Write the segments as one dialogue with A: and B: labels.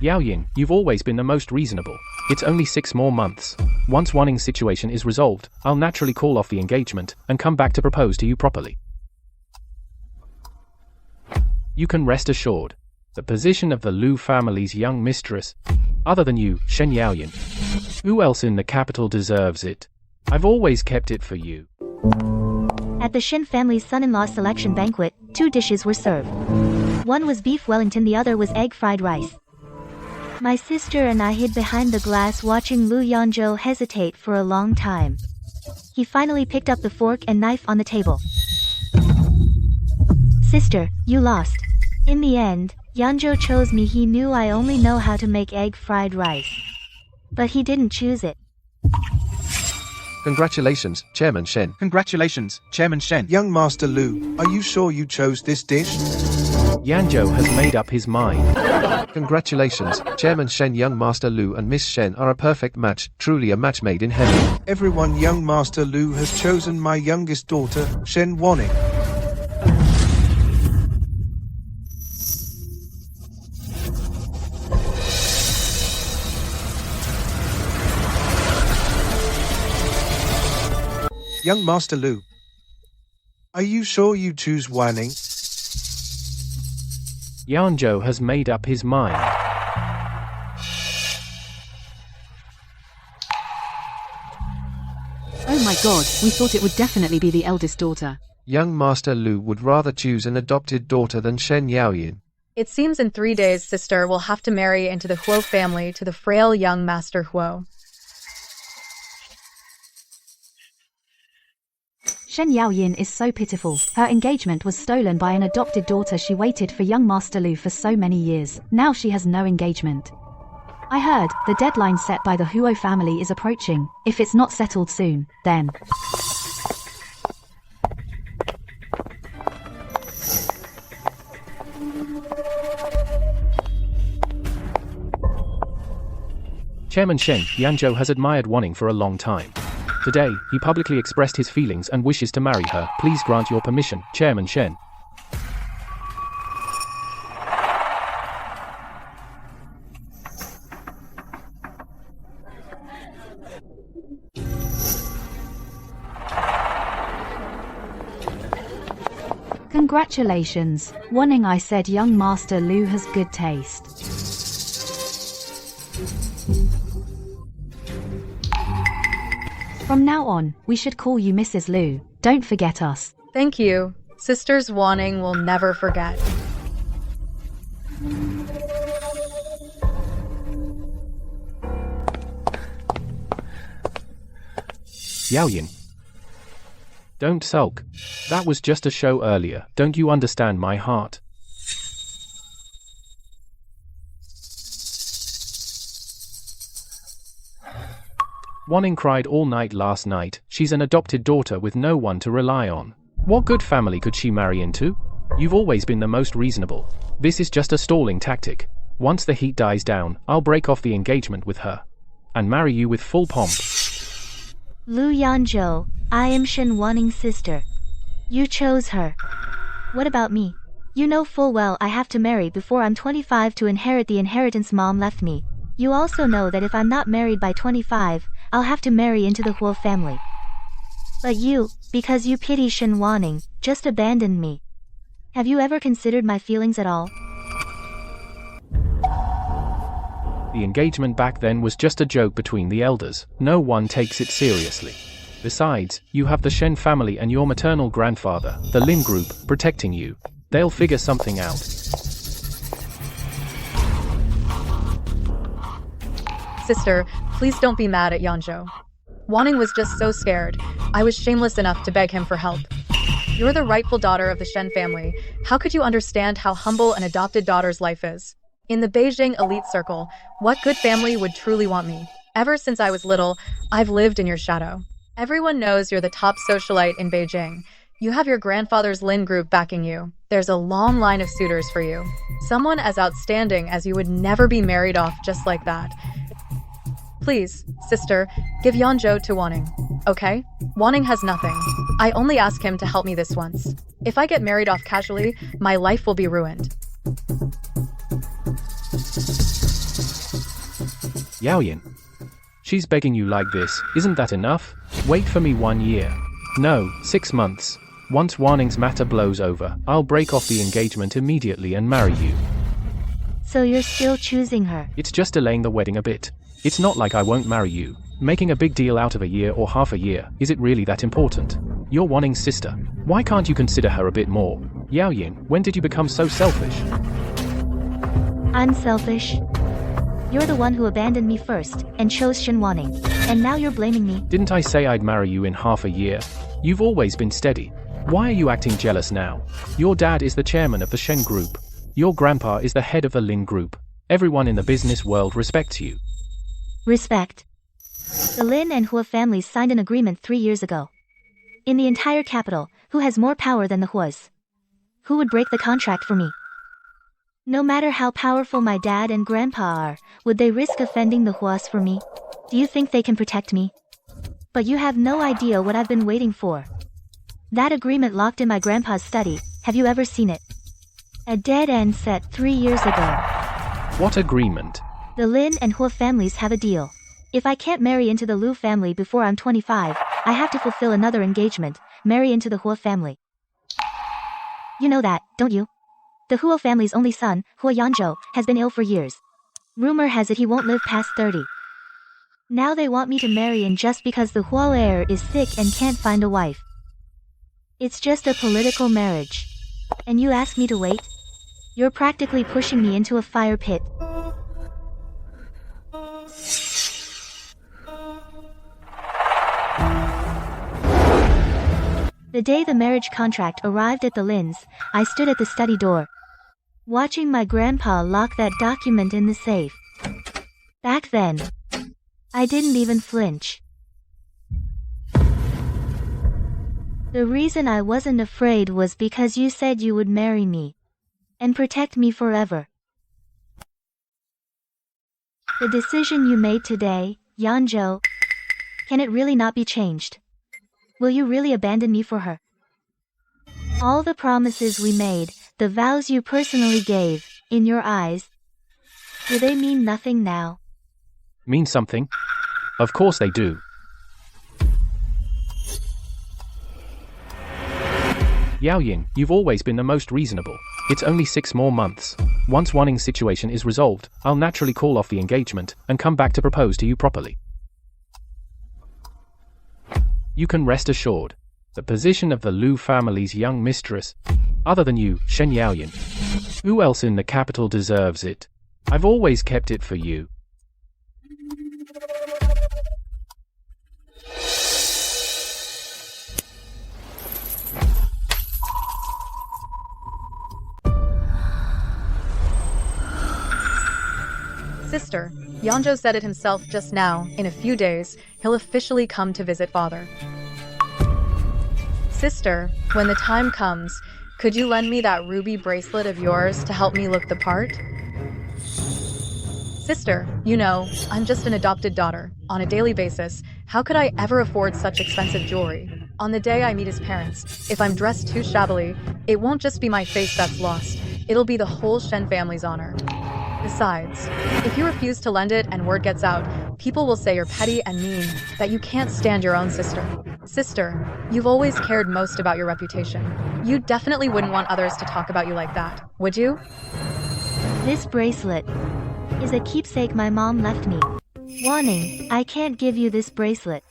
A: Yaoyin, you've always been the most reasonable. It's only 6 more months. Once Wanning's situation is resolved, I'll naturally call off the engagement and come back to propose to you properly. You can rest assured. The position of the Lu family's young mistress, other than you, Shen Yaoyin. Who else in the capital deserves it? I've always kept it for you.
B: At the Shen family's son-in-law selection banquet, 2 dishes were served. One was beef Wellington, the other was egg fried rice. My sister and I hid behind the glass watching Lu Yanzhou hesitate for a long time. He finally picked up the fork and knife on the table. Sister, you lost. In the end, Yanzhou chose me. He knew I only know how to make egg fried rice. But he didn't choose it.
C: Congratulations, Chairman Shen.
D: Congratulations, Chairman Shen.
E: Young Master Lu, are you sure you chose this dish?
A: Yanzhou has made up his mind.
C: Congratulations, Chairman Shen. Young Master Lu and Miss Shen are a perfect match, truly a match made in heaven.
E: Everyone, Young Master Lu has chosen my youngest daughter, Shen Wanning. Young Master Lu, are you sure you choose Wanning?
A: Yanzhou has made up his mind.
F: Oh my god, we thought it would definitely be the eldest daughter.
C: Young Master Lu would rather choose an adopted daughter than Shen Yaoyin.
G: It seems in 3 days sister will have to marry into the Huo family to the frail young Master Huo.
F: Shen Yaoyin is so pitiful. Her engagement was stolen by an adopted daughter. She waited for young Master Lu for so many years. Now she has no engagement. I heard the deadline set by the Huo family is approaching. If it's not settled soon, then...
A: Chairman Shen, Yanzhou has admired Wanning for a long time. Today, he publicly expressed his feelings and wishes to marry her. Please grant your permission, Chairman Shen.
F: Congratulations, Wanning. I said young Master Lu has good taste. From now on, we should call you Mrs. Lu. Don't forget us.
G: Thank you. Sisters Wanning will never forget.
A: Yaoyin. Don't sulk. That was just a show earlier. Don't you understand my heart? Wanning cried all night last night. She's an adopted daughter with no one to rely on. What good family could she marry into? You've always been the most reasonable. This is just a stalling tactic. Once the heat dies down, I'll break off the engagement with her and marry you with full pomp.
B: Lu Yanzhou, I am Shen Wanning's sister. You chose her. What about me? You know full well I have to marry before I'm 25 to inherit the inheritance Mom left me. You also know that if I'm not married by 25, I'll have to marry into the Huo family. But you, because you pity Shen Wanning, just abandoned me. Have you ever considered my feelings at all?
A: The engagement back then was just a joke between the elders. No one takes it seriously. Besides, you have the Shen family and your maternal grandfather, the Lin group, protecting you. They'll figure something out.
G: Sister, please don't be mad at Yanzhou. Wanning was just so scared. I was shameless enough to beg him for help. You're the rightful daughter of the Shen family. How could you understand how humble an adopted daughter's life is? In the Beijing elite circle, what good family would truly want me? Ever since I was little, I've lived in your shadow. Everyone knows you're the top socialite in Beijing. You have your grandfather's Lin group backing you. There's a long line of suitors for you. Someone as outstanding as you would never be married off just like that. Please, sister, give Yanzhou to Wanning, okay? Wanning has nothing. I only ask him to help me this once. If I get married off casually, my life will be ruined.
A: Yaoyin. She's begging you like this, isn't that enough? Wait for me 1 year. No, 6 months. Once Wanning's matter blows over, I'll break off the engagement immediately and marry you.
B: So you're still choosing her?
A: It's just delaying the wedding a bit. It's not like I won't marry you. Making a big deal out of a year or half a year, is it really that important? You're Wanning's sister. Why can't you consider her a bit more? Yaoyin, when did you become so selfish?
B: I'm selfish. You're the one who abandoned me first, and chose Shen Wanning. And now you're blaming me?
A: Didn't I say I'd marry you in half a year? You've always been steady. Why are you acting jealous now? Your dad is the chairman of the Shen Group. Your grandpa is the head of the Lin Group. Everyone in the business world respects you.
B: Respect. The Lin and Hua families signed an agreement 3 years ago. In the entire capital, who has more power than the Huas? Who would break the contract for me? No matter how powerful my dad and grandpa are, would they risk offending the Huas for me? Do you think they can protect me? But you have no idea what I've been waiting for. That agreement locked in my grandpa's study, have you ever seen it? A dead end set 3 years ago.
A: What agreement?
B: The Lin and Hua families have a deal. If I can't marry into the Lu family before I'm 25, I have to fulfill another engagement, marry into the Hua family. You know that, don't you? The Hua family's only son, Hua Yanzhou, has been ill for years. Rumor has it he won't live past 30. Now they want me to marry in just because the Hua heir is sick and can't find a wife. It's just a political marriage. And you ask me to wait? You're practically pushing me into a fire pit. The day the marriage contract arrived at the Lins, I stood at the study door, watching my grandpa lock that document in the safe. Back then, I didn't even flinch. The reason I wasn't afraid was because you said you would marry me and protect me forever. The decision you made today, Yanzhou, can it really not be changed? Will you really abandon me for her? All the promises we made, the vows you personally gave, in your eyes, do they mean nothing now?
A: Mean something? Of course they do. Yaoyin, you've always been the most reasonable. It's only 6 more months. Once Wanning's situation is resolved, I'll naturally call off the engagement and come back to propose to you properly. You can rest assured, the position of the Lu family's young mistress, other than you, Shen Yaoyin. Who else in the capital deserves it? I've always kept it for you.
G: Sister, Yanzhou said it himself just now. In a few days, he'll officially come to visit father. Sister, when the time comes, could you lend me that ruby bracelet of yours to help me look the part? Sister, you know, I'm just an adopted daughter. On a daily basis, how could I ever afford such expensive jewelry? On the day I meet his parents, if I'm dressed too shabbily, it won't just be my face that's lost. It'll be the whole Shen family's honor. Besides, if you refuse to lend it and word gets out, people will say you're petty and mean, that you can't stand your own sister. Sister, you've always cared most about your reputation. You definitely wouldn't want others to talk about you like that, would you?
B: This bracelet is a keepsake my mom left me. Warning, I can't give you this bracelet.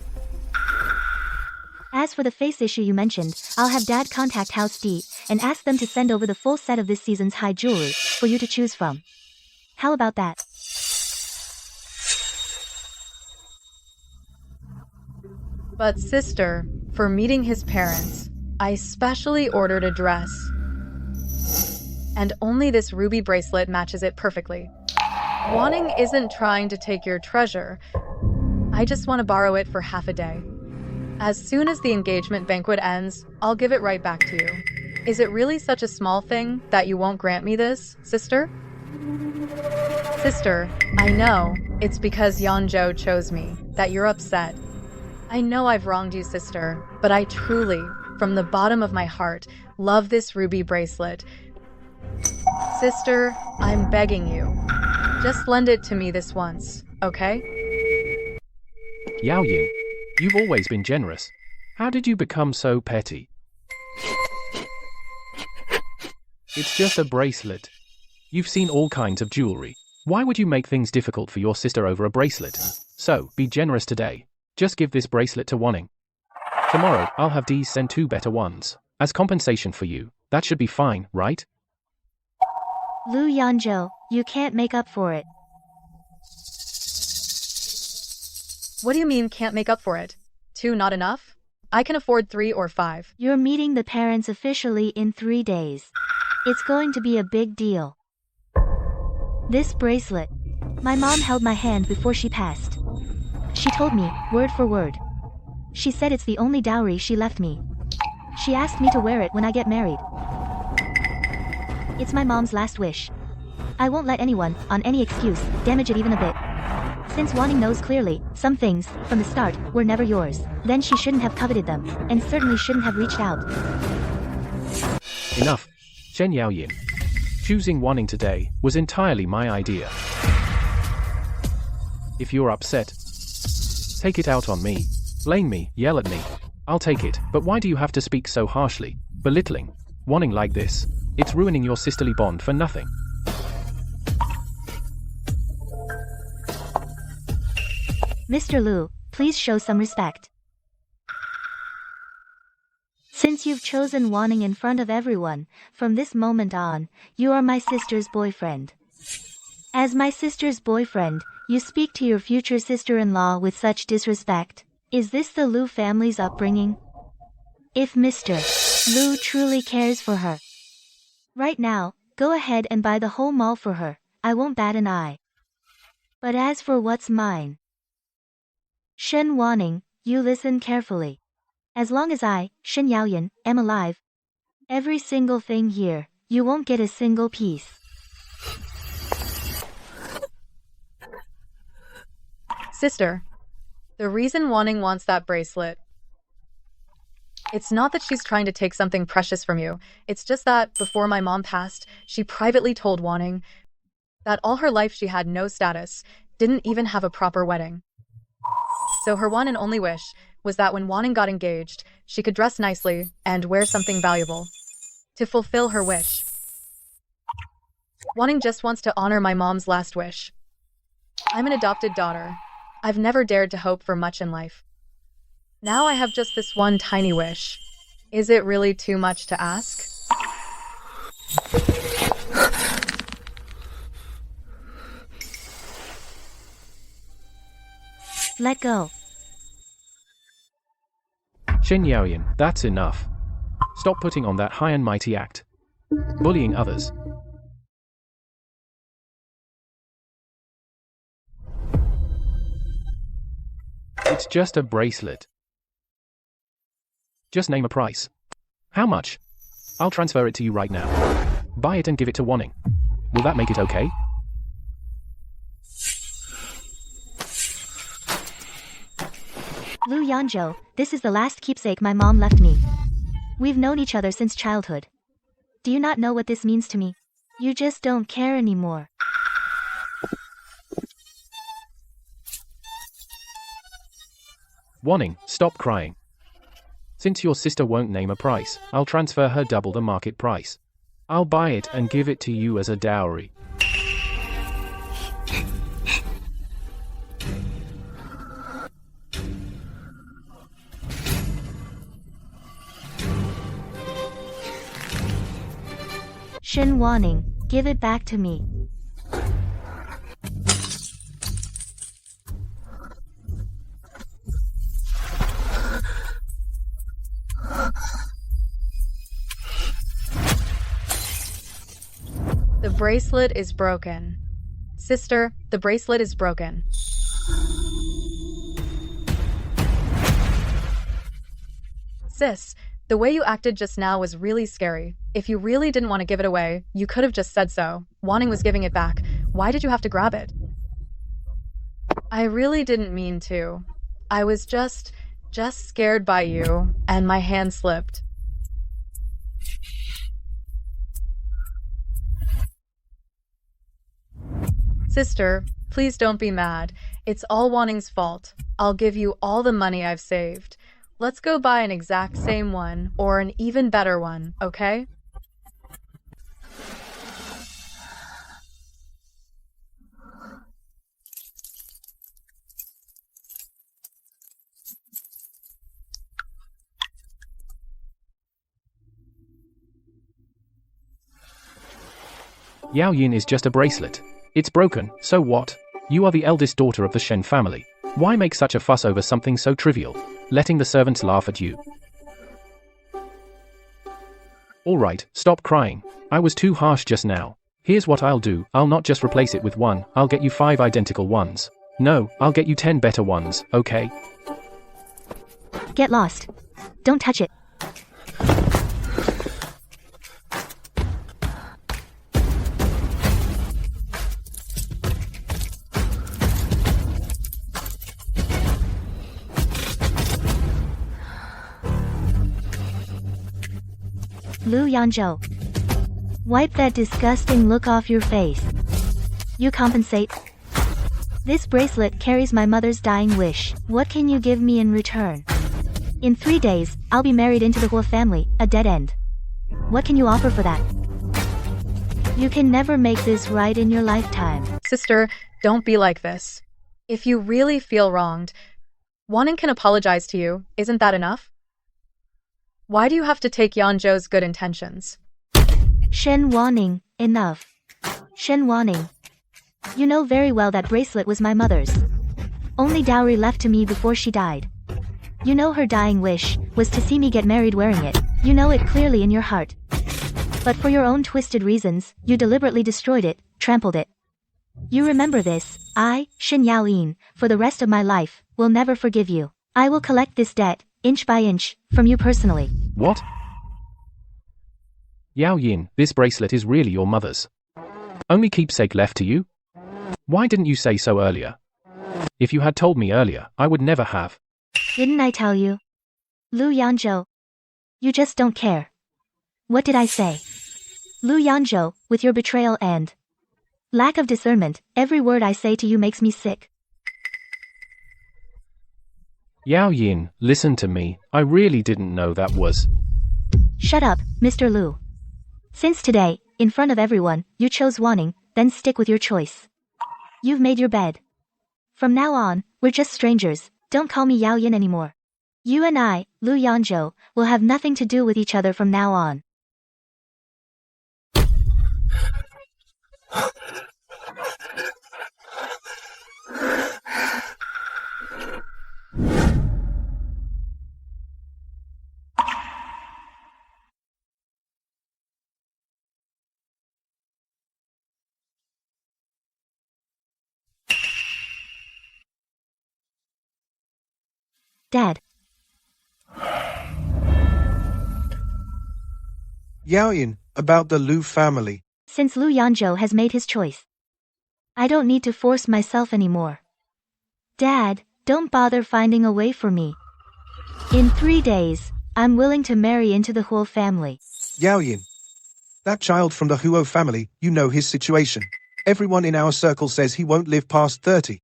B: As for the face issue you mentioned, I'll have Dad contact House D and ask them to send over the full set of this season's high jewelry for you to choose from. How about that?
G: But sister, for meeting his parents, I specially ordered a dress. And only this ruby bracelet matches it perfectly. Wanning isn't trying to take your treasure. I just want to borrow it for half a day. As soon as the engagement banquet ends, I'll give it right back to you. Is it really such a small thing that you won't grant me this, sister? Sister, I know it's because Yanzhou chose me that you're upset. I know I've wronged you, sister, but I truly, from the bottom of my heart, love this ruby bracelet. Sister, I'm begging you. Just lend it to me this once, okay?
A: Yao Yin, you've always been generous. How did you become so petty? It's just a bracelet. You've seen all kinds of jewelry. Why would you make things difficult for your sister over a bracelet? So, be generous today. Just give this bracelet to Wanning. Tomorrow, I'll have Dee send 2 better ones. As compensation for you. That should be fine, right?
B: Lu Yanzhou, you can't make up for it.
G: What do you mean can't make up for it? 2 not enough? I can afford 3 or 5.
B: You're meeting the parents officially in 3 days. It's going to be a big deal. This bracelet. My mom held my hand before she passed. She told me, word for word. She said it's the only dowry she left me. She asked me to wear it when I get married. It's my mom's last wish. I won't let anyone, on any excuse, damage it even a bit. Since Wanning knows clearly, some things, from the start, were never yours, then she shouldn't have coveted them, and certainly shouldn't have reached out.
A: Enough. Shen Yaoyin. Choosing Wanning today was entirely my idea. If you're upset, take it out on me. Blame me, yell at me. I'll take it, but why do you have to speak so harshly, belittling, Wanning like this? It's ruining your sisterly bond for nothing.
B: Mr. Lu, please show some respect. Since you've chosen Wanning in front of everyone, from this moment on, you are my sister's boyfriend. As my sister's boyfriend, you speak to your future sister-in-law with such disrespect. Is this the Lu family's upbringing? If Mr. Lu truly cares for her, right now, go ahead and buy the whole mall for her. I won't bat an eye. But as for what's mine, Shen Wanning, you listen carefully. As long as I, Shen Yaoyan, am alive, every single thing here, you won't get a single piece.
G: Sister, the reason Wanning wants that bracelet, it's not that she's trying to take something precious from you. It's just that, before my mom passed, she privately told Wanning that all her life she had no status, didn't even have a proper wedding. So her one and only wish was that when Wanning got engaged, she could dress nicely and wear something valuable to fulfill her wish. Wanning just wants to honor my mom's last wish. I'm an adopted daughter. I've never dared to hope for much in life. Now I have just this one tiny wish. Is it really too much to ask?
B: Let go.
A: Shen Yaoyan, that's enough. Stop putting on that high and mighty act. Bullying others. It's just a bracelet. Just name a price. How much? I'll transfer it to you right now. Buy it and give it to Wanning. Will that make it okay?
B: Lu Yanzhou, this is the last keepsake my mom left me. We've known each other since childhood. Do you not know what this means to me? You just don't care anymore.
A: Wanning, stop crying. Since your sister won't name a price, I'll transfer her double the market price. I'll buy it and give it to you as a dowry.
B: Shen Wanning, give it back to me.
G: The bracelet is broken. Sister, the bracelet is broken. Sis, the way you acted just now was really scary. If you really didn't want to give it away, you could have just said so. Wanning was giving it back. Why did you have to grab it? I really didn't mean to. I was just scared by you, and my hand slipped. Sister, please don't be mad. It's all Wanning's fault. I'll give you all the money I've saved. Let's go buy an exact same one, or an even better one, okay?
A: Yao Yin is just a bracelet. It's broken, so what? You are the eldest daughter of the Shen family. Why make such a fuss over something so trivial? Letting the servants laugh at you. Alright, stop crying. I was too harsh just now. Here's what I'll do, I'll not just replace it with one, I'll get you 5 identical ones. No, I'll get you 10 better ones, okay?
B: Get lost. Don't touch it. Lu Yanzhou. Wipe that disgusting look off your face. You compensate? This bracelet carries my mother's dying wish. What can you give me in return? In 3 days, I'll be married into the Huo family, a dead end. What can you offer for that? You can never make this right in your lifetime.
G: Sister, don't be like this. If you really feel wronged, Wanning can apologize to you. Isn't that enough? Why do you have to take Yanzhou's good intentions?
B: Shen Wanning, enough. Shen Wanning. You know very well that bracelet was my mother's. Only dowry left to me before she died. You know her dying wish was to see me get married wearing it. You know it clearly in your heart. But for your own twisted reasons, you deliberately destroyed it, trampled it. You remember this. I, Shen Yaoyin, for the rest of my life, will never forgive you. I will collect this debt, inch by inch, from you personally.
A: What? Yao Yin, this bracelet is really your mother's. Only keepsake left to you? Why didn't you say so earlier? If you had told me earlier, I would never have.
B: Didn't I tell you? Lu Yanzhou. You just don't care. What did I say? Lu Yanzhou, with your betrayal and lack of discernment, every word I say to you makes me sick.
A: Yao Yin, listen to me, I really didn't know that was...
B: Shut up, Mr. Lu. Since today, in front of everyone, you chose Wanning, then stick with your choice. You've made your bed. From now on, we're just strangers, don't call me Yao Yin anymore. You and I, Lu Yanzhou, will have nothing to do with each other from now on. Dad.
E: Yaoyin, about the Lu family.
B: Since Lu Yanzhou has made his choice, I don't need to force myself anymore. Dad, don't bother finding a way for me. In 3 days, I'm willing to marry into the Huo family.
E: Yaoyin. That child from the Huo family, you know his situation. Everyone in our circle says he won't live past 30.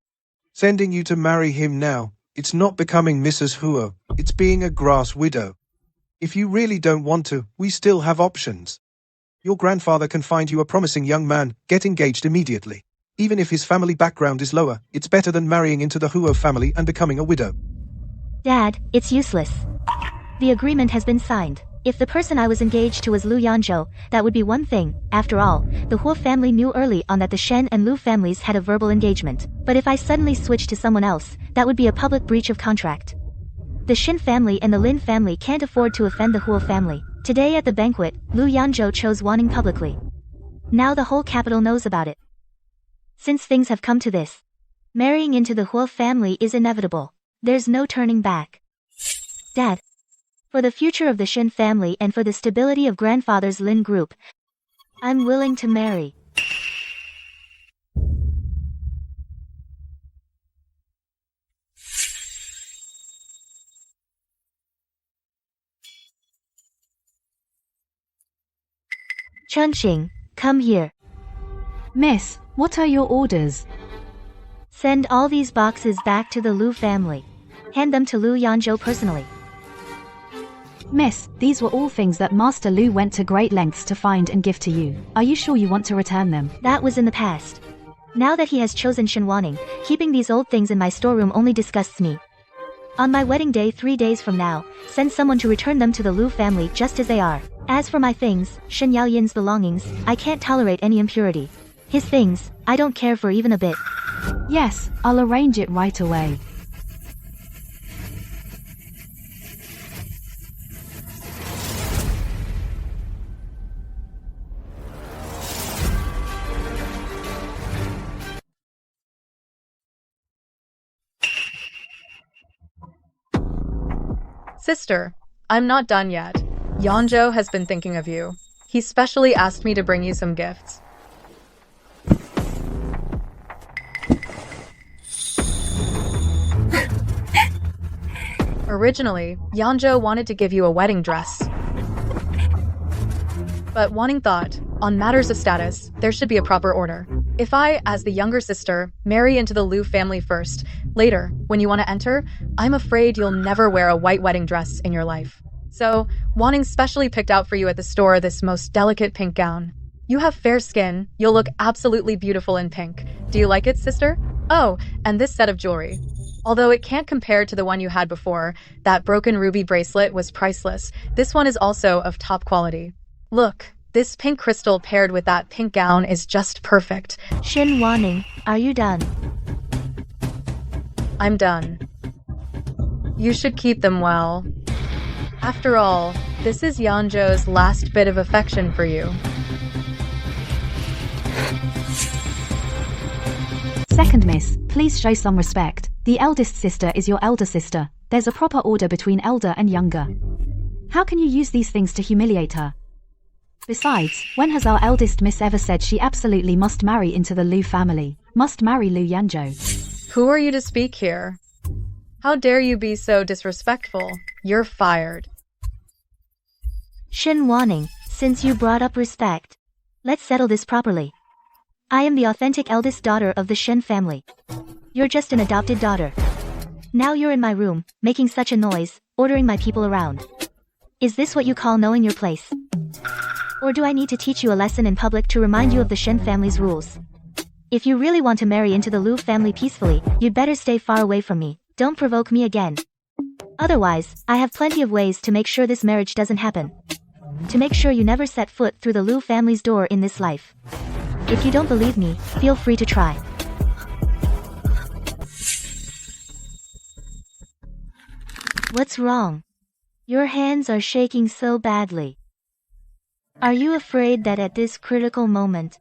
E: Sending you to marry him now, it's not becoming Mrs. Huo, it's being a grass widow. If you really don't want to, we still have options. Your grandfather can find you a promising young man, get engaged immediately. Even if his family background is lower, it's better than marrying into the Huo family and becoming a widow.
B: Dad, it's useless. The agreement has been signed. If the person I was engaged to was Lu Yanzhou, that would be one thing. After all, the Huo family knew early on that the Shen and Lu families had a verbal engagement. But if I suddenly switched to someone else, that would be a public breach of contract. The Shen family and the Lin family can't afford to offend the Huo family. Today at the banquet, Lu Yanzhou chose Wanning publicly. Now the whole capital knows about it. Since things have come to this, marrying into the Huo family is inevitable. There's no turning back. Dad. For the future of the Shen family and for the stability of grandfather's Lin group, I'm willing to marry. Chunqing, come here.
F: Miss, What are your orders?
B: Send all these boxes back to the Lu family. Hand them to Lu Yanzhou personally.
F: Miss, these were all things that Master Lu went to great lengths to find and give to you. Are you sure you want to return them?
B: That was in the past. Now that he has chosen Shen Wanning, keeping these old things in my storeroom only disgusts me. On my wedding day 3 days from now, send someone to return them to the Lu family just as they are. As for my things, Shen Yaoyin's belongings, I can't tolerate any impurity. His things, I don't care for even a bit.
F: Yes, I'll arrange it right away.
G: Sister, I'm not done yet. Yanzhou has been thinking of you. He specially asked me to bring you some gifts. Originally, Yanzhou wanted to give you a wedding dress. But Wanning thought, on matters of status, there should be a proper order. If I, as the younger sister, marry into the Lu family first, later, when you want to enter, I'm afraid you'll never wear a white wedding dress in your life. So, Wanning specially picked out for you at the store this most delicate pink gown. You have fair skin, you'll look absolutely beautiful in pink. Do you like it, sister? Oh, and this set of jewelry. Although it can't compare to the one you had before, that broken ruby bracelet was priceless. This one is also of top quality. Look, this pink crystal paired with that pink gown is just perfect.
B: Shen Wanning, are you done?
G: I'm done. You should keep them well. After all, this is Yanzhou's last bit of affection for you.
F: Second miss, please show some respect. The eldest sister is your elder sister. There's a proper order between elder and younger. How can you use these things to humiliate her? Besides, when has our eldest miss ever said she absolutely must marry into the Lu family? Must marry Lu Yanzhou?
G: Who are you to speak here? How dare you be so disrespectful? You're fired.
B: Shen Wanning, since you brought up respect, let's settle this properly. I am the authentic eldest daughter of the Shen family. You're just an adopted daughter. Now you're in my room, making such a noise, ordering my people around. Is this what you call knowing your place? Or do I need to teach you a lesson in public to remind you of the Shen family's rules? If you really want to marry into the Lu family peacefully, you'd better stay far away from me. Don't provoke me again. Otherwise, I have plenty of ways to make sure this marriage doesn't happen. To make sure you never set foot through the Lu family's door in this life. If you don't believe me, feel free to try. What's wrong? Your hands are shaking so badly. Are you afraid that at this critical moment,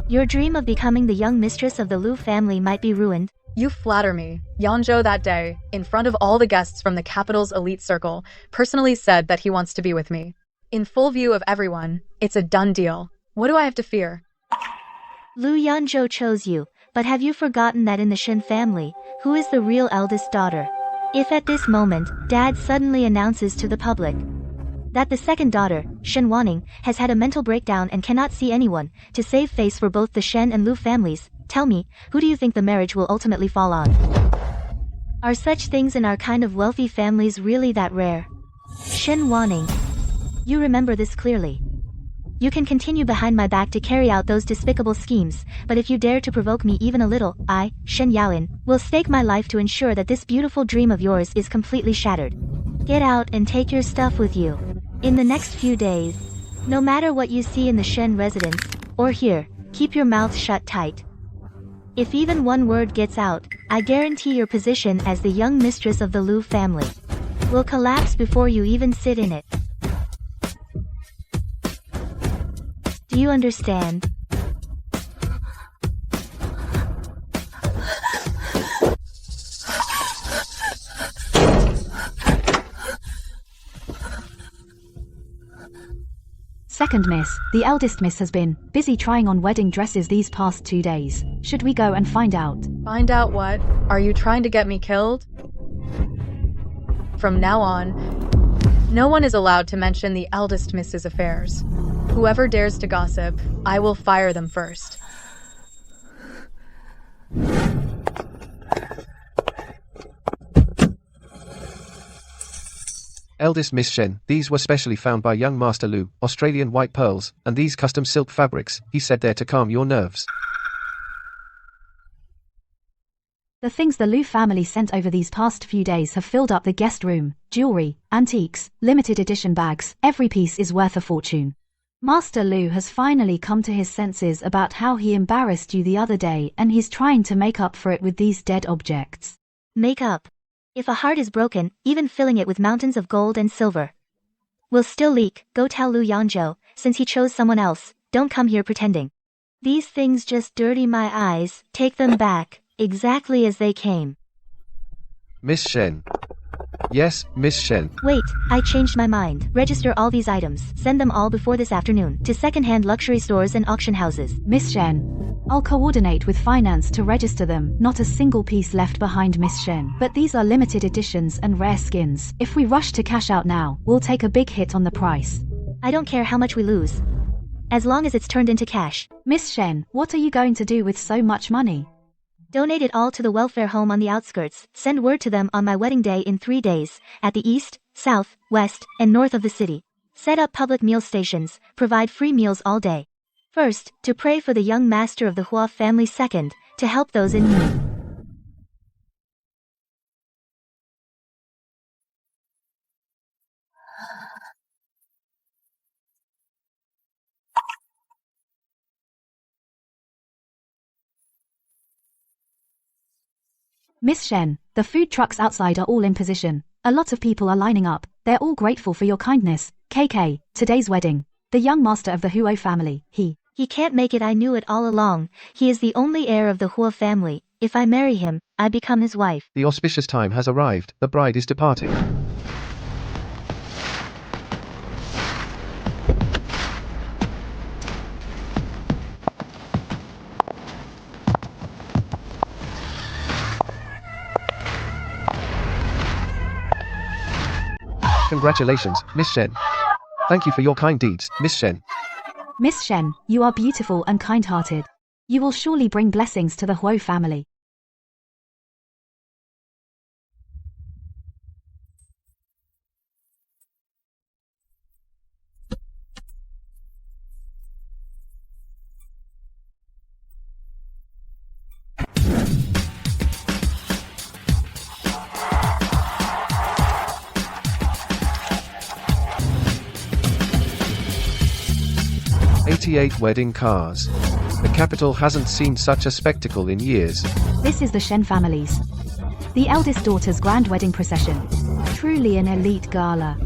B: your dream of becoming the young mistress of the Lu family might be ruined?
G: You flatter me. Yanzhou that day, in front of all the guests from the capital's elite circle, personally said that he wants to be with me. In full view of everyone, it's a done deal. What do I have to fear?
B: Lu Yanzhou chose you, but have you forgotten that in the Shen family, who is the real eldest daughter? If at this moment, Dad suddenly announces to the public that the second daughter, Shen Wanning, has had a mental breakdown and cannot see anyone, to save face for both the Shen and Lu families, tell me, who do you think the marriage will ultimately fall on? Are such things in our kind of wealthy families really that rare? Shen Wanning, you remember this clearly. You can continue behind my back to carry out those despicable schemes, but if you dare to provoke me even a little, I, Shen Yaoyin, will stake my life to ensure that this beautiful dream of yours is completely shattered. Get out and take your stuff with you. In the next few days, no matter what you see in the Shen residence, or hear, keep your mouth shut tight. If even one word gets out, I guarantee your position as the young mistress of the Lu family will collapse before you even sit in it. Do you understand?
F: Second miss, the eldest miss has been busy trying on wedding dresses these past 2 days. Should we go and find out?
G: Find out what? Are you trying to get me killed? From now on, no one is allowed to mention the eldest miss's affairs. Whoever dares to gossip, I will fire them first.
C: Eldest Miss Shen, these were specially found by young Master Lu, Australian white pearls, and these custom silk fabrics, he said they're to calm your nerves.
F: The things the Lu family sent over these past few days have filled up the guest room: jewelry, antiques, limited edition bags. Every piece is worth a fortune. Master Lu has finally come to his senses about how he embarrassed you the other day, and he's trying to make up for it with these dead objects.
B: Make up. If a heart is broken, even filling it with mountains of gold and silver will still leak. Go tell Lu Yangzhou, since he chose someone else, don't come here pretending. These things just dirty my eyes. Take them back, exactly as they came.
C: Miss Shen. Yes, Miss Shen.
B: Wait, I changed my mind. Register all these items. Send them all before this afternoon to second-hand luxury stores and auction houses.
F: Miss Shen, I'll coordinate with finance to register them. Not a single piece left behind, Miss Shen. But these are limited editions and rare skins. If we rush to cash out now, we'll take a big hit on the price.
B: I don't care how much we lose, as long as it's turned into cash.
F: Miss Shen, what are you going to do with so much money?
B: Donate it all to the welfare home on the outskirts. Send word to them on my wedding day in 3 days, at the east, south, west, and north of the city. Set up public meal stations, provide free meals all day. First, to pray for the young master of the Hua family. Second, to help those in need.
F: Miss Shen, the food trucks outside are all in position. A lot of people are lining up. They're all grateful for your kindness. KK, today's wedding. The young master of the Huo family, He
B: can't make it. I knew it all along. He is the only heir of the Hua family. If I marry him, I become his wife.
C: The auspicious time has arrived. The bride is departing. Congratulations, Miss Shen. Thank you for your kind deeds, Miss Shen.
F: Miss Shen, you are beautiful and kind-hearted. You will surely bring blessings to the Huo family.
C: '88 wedding cars. The capital hasn't seen such a spectacle in years.
F: This is the Shen family's. The eldest daughter's grand wedding procession. Truly an elite gala.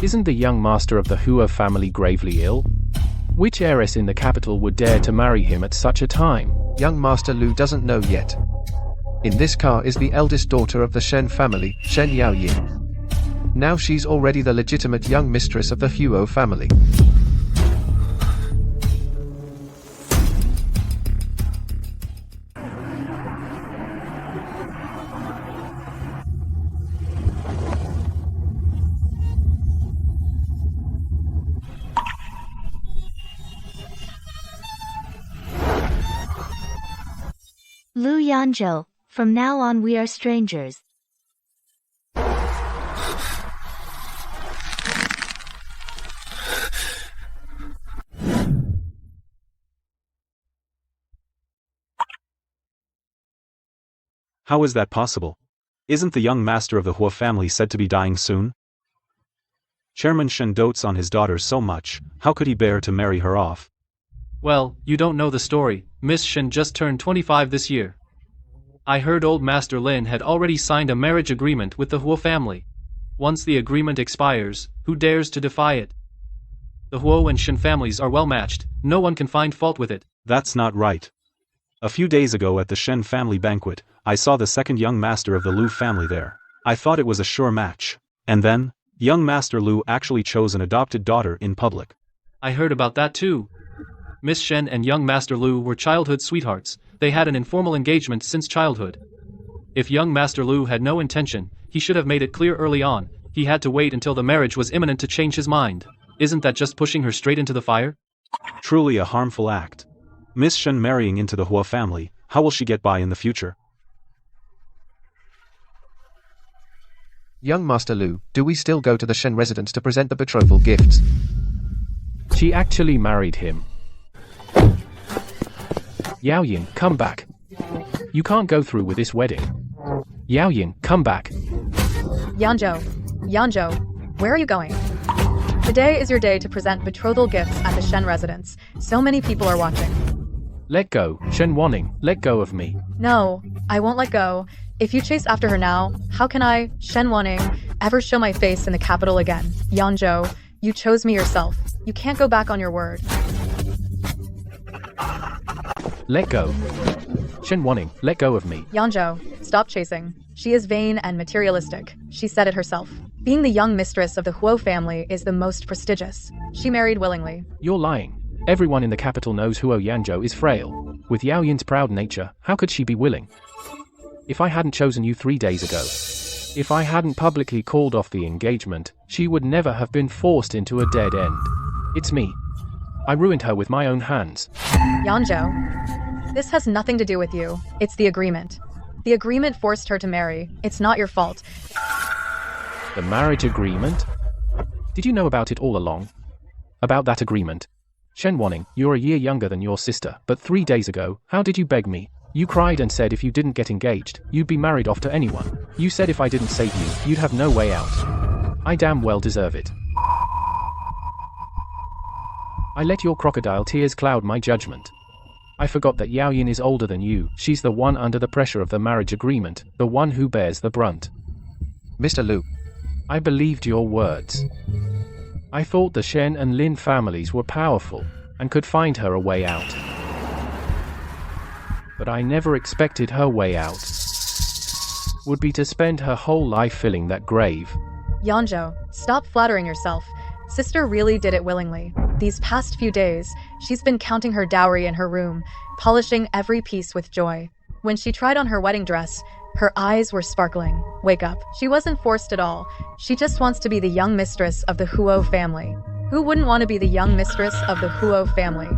A: Isn't the young master of the Hua family gravely ill? Which heiress in the capital would dare to marry him at such a time?
C: Young Master Lu doesn't know yet. In this car is the eldest daughter of the Shen family, Shen Yaoyin. Now she's already the legitimate young mistress of the Huo family.
B: Lu Yanzhou, from now on we are strangers.
H: How is that possible? Isn't the young master of the Hua family said to be dying soon? Chairman Shen dotes on his daughter so much, how could he bear to marry her off?
A: Well, you don't know the story. Miss Shen just turned 25 this year. I heard old Master Lin had already signed a marriage agreement with the Huo family. Once the agreement expires, who dares to defy it? The Huo and Shen families are well matched, no one can find fault with it.
H: That's not right. A few days ago at the Shen family banquet, I saw the second young master of the Lu family there. I thought it was a sure match. And then, young Master Lu actually chose an adopted daughter in public.
A: I heard about that too. Miss Shen and young Master Lu were childhood sweethearts. They had an informal engagement since childhood. If young Master Lu had no intention, he should have made it clear early on. He had to wait until the marriage was imminent to change his mind. Isn't that just pushing her straight into the fire?
H: Truly a harmful act. Miss Shen marrying into the Hua family, how will she get by in the future?
C: Young Master Lu, do we still go to the Shen residence to present the betrothal gifts?
A: She actually married him. Yao Yin, come back. You can't go through with this wedding. Yao Yin, come back.
G: Yanzhou, where are you going? Today is your day to present betrothal gifts at the Shen residence. So many people are watching.
A: Let go, Shen Wanning, let go of me.
G: No, I won't let go. If you chase after her now, how can I, Shen Wanning, ever show my face in the capital again? Yanzhou, you chose me yourself. You can't go back on your word.
A: Let go. Shen Wanning, let go of me.
G: Yanzhou, stop chasing. She is vain and materialistic. She said it herself. Being the young mistress of the Huo family is the most prestigious. She married willingly.
A: You're lying. Everyone in the capital knows Huo Yanzhou is frail. With Yao Yin's proud nature, how could she be willing? If I hadn't chosen you 3 days ago, if I hadn't publicly called off the engagement, she would never have been forced into a dead end. It's me. I ruined her with my own hands.
G: Yanzhou, this has nothing to do with you. It's the agreement. The agreement forced her to marry. It's not your fault.
A: The marriage agreement? Did you know about it all along? About that agreement? Shen Wanning, you're a year younger than your sister, but 3 days ago, how did you beg me? You cried and said if you didn't get engaged, you'd be married off to anyone. You said if I didn't save you, you'd have no way out. I damn well deserve it. I let your crocodile tears cloud my judgment. I forgot that Yao Yin is older than you. She's the one under the pressure of the marriage agreement, the one who bears the brunt.
C: Mr. Lu.
A: I believed your words. I thought the Shen and Lin families were powerful, and could find her a way out. But I never expected her way out would be to spend her whole life filling that grave.
G: Yanzhou, stop flattering yourself. Sister really did it willingly. These past few days, she's been counting her dowry in her room, polishing every piece with joy. When she tried on her wedding dress, her eyes were sparkling. Wake up. She wasn't forced at all. She just wants to be the young mistress of the Huo family. Who wouldn't want to be the young mistress of the Huo family?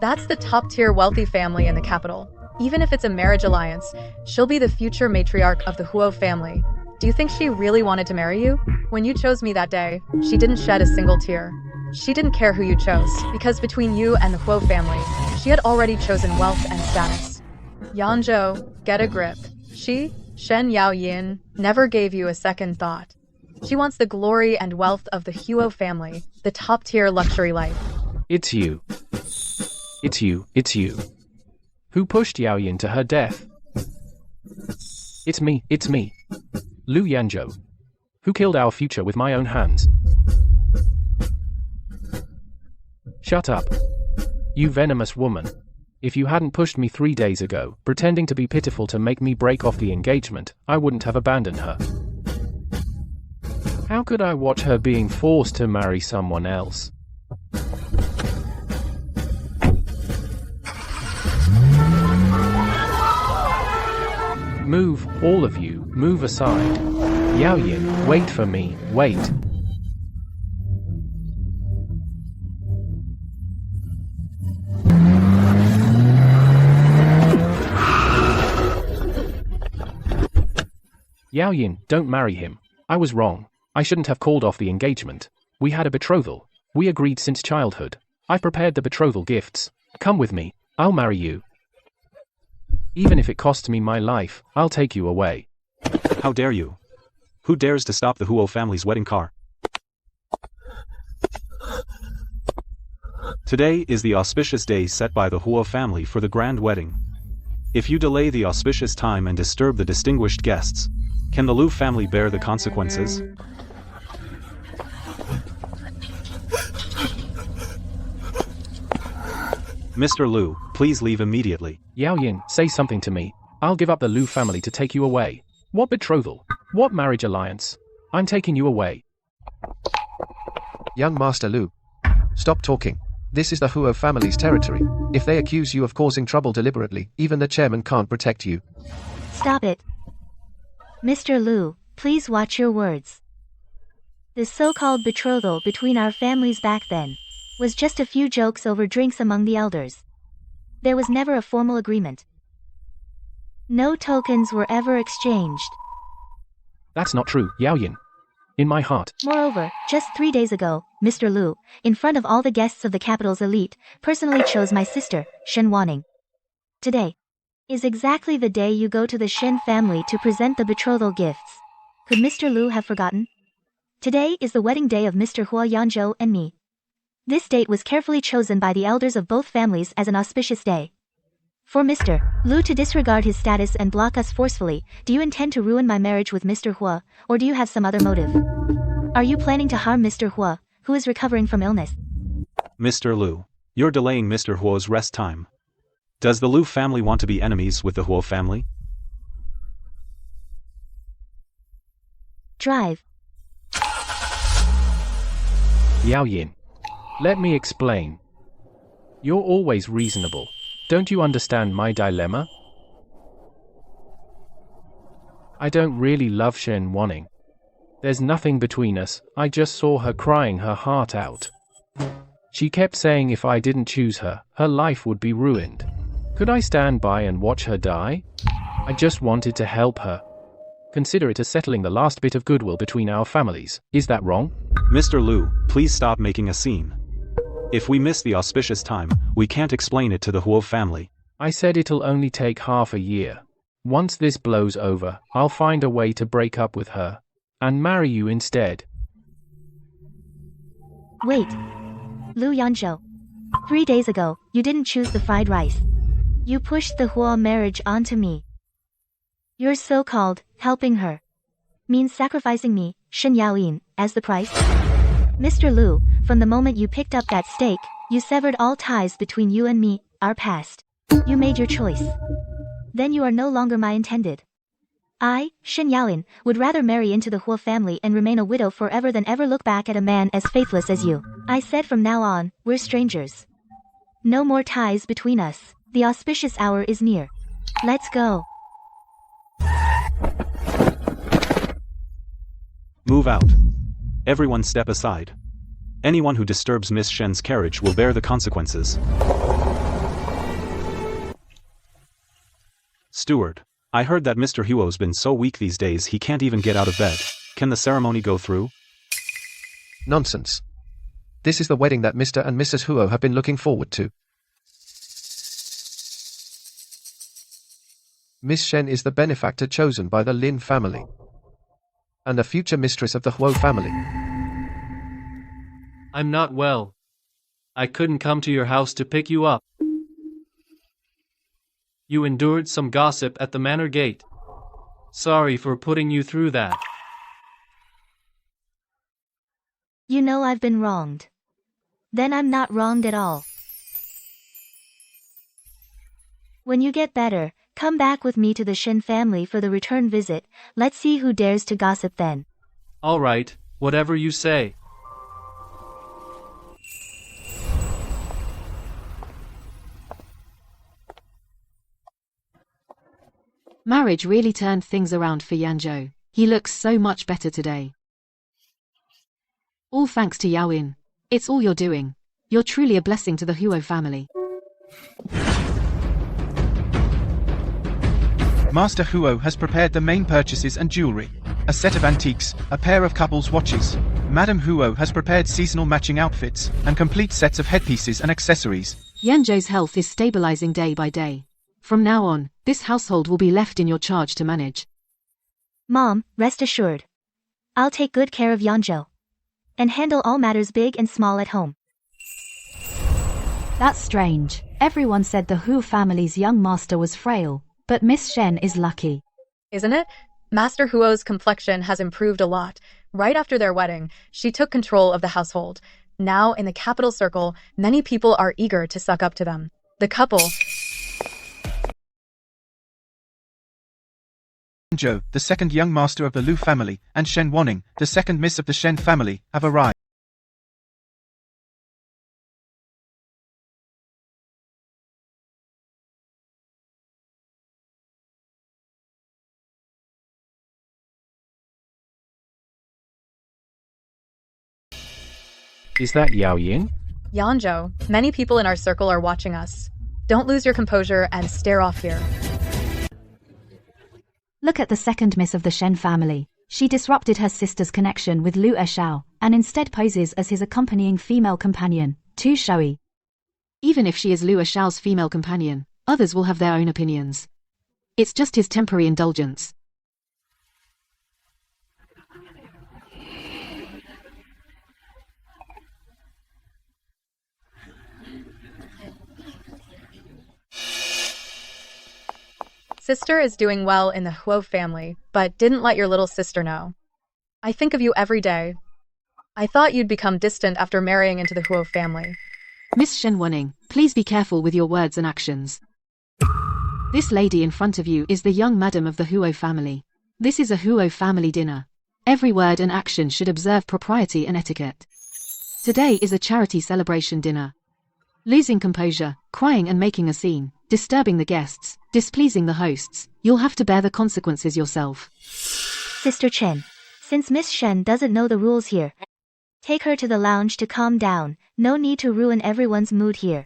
G: That's the top-tier wealthy family in the capital. Even if it's a marriage alliance, she'll be the future matriarch of the Huo family. Do you think she really wanted to marry you? When you chose me that day, she didn't shed a single tear. She didn't care who you chose, because between you and the Huo family, she had already chosen wealth and status. Yanzhou, get a grip. She, Shen Yao Yin, never gave you a second thought. She wants the glory and wealth of the Huo family, the top-tier luxury life.
A: It's you. It's you, it's you. Who pushed Yao Yin to her death? It's me, Lu Yanzhou. Who killed our future with my own hands? Shut up. You venomous woman. If you hadn't pushed me 3 days ago, pretending to be pitiful to make me break off the engagement, I wouldn't have abandoned her. How could I watch her being forced to marry someone else? Move, all of you, move aside. Yao Yin, wait for me, wait. Yao Yin, don't marry him. I was wrong. I shouldn't have called off the engagement. We had a betrothal. We agreed since childhood. I've prepared the betrothal gifts. Come with me. I'll marry you. Even if it costs me my life, I'll take you away.
H: How dare you? Who dares to stop the Huo family's wedding car? Today is the auspicious day set by the Huo family for the grand wedding. If you delay the auspicious time and disturb the distinguished guests, can the Lu family bear the consequences? Mr. Lu, please leave immediately.
A: Yao Yin, say something to me. I'll give up the Lu family to take you away. What betrothal? What marriage alliance? I'm taking you away.
C: Young Master Lu. Stop talking. This is the Huo family's territory. If they accuse you of causing trouble deliberately, even the chairman can't protect you.
B: Stop it. Mr. Lu, please watch your words. The so-called betrothal between our families back then was just a few jokes over drinks among the elders. There was never a formal agreement. No tokens were ever exchanged.
A: That's not true, Yao Yin. In my heart.
B: Moreover, just 3 days ago, Mr. Lu, in front of all the guests of the capital's elite, personally chose my sister, Shen Wanning. Today is exactly the day you go to the Shen family to present the betrothal gifts. Could Mr. Lu have forgotten? Today is the wedding day of Mr. Hua Yanzhou and me. This date was carefully chosen by the elders of both families as an auspicious day. For Mr. Lu to disregard his status and block us forcefully, do you intend to ruin my marriage with Mr. Hua, or do you have some other motive? Are you planning to harm Mr. Hua, who is recovering from illness?
H: Mr. Lu, you're delaying Mr. Huo's rest time. Does the Lu family want to be enemies with the Huo family?
B: Drive.
A: Yao Yin. Let me explain. You're always reasonable. Don't you understand my dilemma? I don't really love Shen Wanning. There's nothing between us, I just saw her crying her heart out. She kept saying if I didn't choose her, her life would be ruined. Could I stand by and watch her die? I just wanted to help her. Consider it as settling the last bit of goodwill between our families. Is that wrong?
H: Mr. Lu, please stop making a scene. If we miss the auspicious time, we can't explain it to the Huo family.
A: I said it'll only take half a year. Once this blows over, I'll find a way to break up with her and marry you instead.
B: Wait. Lu Yanzhou. 3 days ago, you didn't choose the fried rice. You pushed the Hua marriage onto me. Your so-called helping her means sacrificing me, Shen Yaoyin, as the price? Mr. Lu, from the moment you picked up that steak, you severed all ties between you and me, our past. You made your choice. Then you are no longer my intended. I, Shen Yaoyin, would rather marry into the Hua family and remain a widow forever than ever look back at a man as faithless as you. I said from now on, we're strangers. No more ties between us. The auspicious hour is near. Let's go.
H: Move out. Everyone step aside. Anyone who disturbs Miss Shen's carriage will bear the consequences. Steward, I heard that Mr. Huo's been so weak these days he can't even get out of bed. Can the ceremony go through?
C: Nonsense. This is the wedding that Mr. and Mrs. Huo have been looking forward to. Miss Shen is the benefactor chosen by the Lin family and the future mistress of the Huo family.
I: I'm not well. I couldn't come to your house to pick you up. You endured some gossip at the manor gate. Sorry for putting you through that.
B: You know I've been wronged. Then I'm not wronged at all. When you get better, come back with me to the Shen family for the return visit. Let's see who dares to gossip then.
I: All right, whatever you say.
F: Marriage really turned things around for Yanzhou. He looks so much better today. All thanks to Yaoyin. It's all you're doing. You're truly a blessing to the Huo family.
D: Master Huo has prepared the main purchases and jewelry. A set of antiques, a pair of couples' watches. Madame Huo has prepared seasonal matching outfits, and complete sets of headpieces and accessories.
F: Yanzhou's health is stabilizing day by day. From now on, this household will be left in your charge to manage.
B: Mom, rest assured. I'll take good care of Yanzhou and handle all matters big and small at home.
F: That's strange. Everyone said the Hu family's young master was frail, but Miss Shen is lucky.
G: Isn't it? Master Huo's complexion has improved a lot. Right after their wedding, she took control of the household. Now, in the capital circle, many people are eager to suck up to them. The couple...
D: Zhou, the second young master of the Lu family, and Shen Wanning, the second miss of the Shen family, have arrived.
A: Is that Yao Yin?
G: Yanzhou, many people in our circle are watching us. Don't lose your composure and stare off here.
F: Look at the second miss of the Shen family. She disrupted her sister's connection with Lu Eshao, and instead poses as his accompanying female companion, too showy.
J: Even if she is Lu Eshao's female companion, others will have their own opinions. It's just his temporary indulgence.
G: Sister is doing well in the Huo family, but didn't let your little sister know. I think of you every day. I thought you'd become distant after marrying into the Huo family.
J: Miss Shen Wenning, please be careful with your words and actions. This lady in front of you is the young madam of the Huo family. This is a Huo family dinner. Every word and action should observe propriety and etiquette. Today is a charity celebration dinner. Losing composure, crying and making a scene, disturbing the guests, displeasing the hosts, you'll have to bear the consequences yourself.
B: Sister Chen, since Miss Shen doesn't know the rules here, take her to the lounge to calm down. No need to ruin everyone's mood here.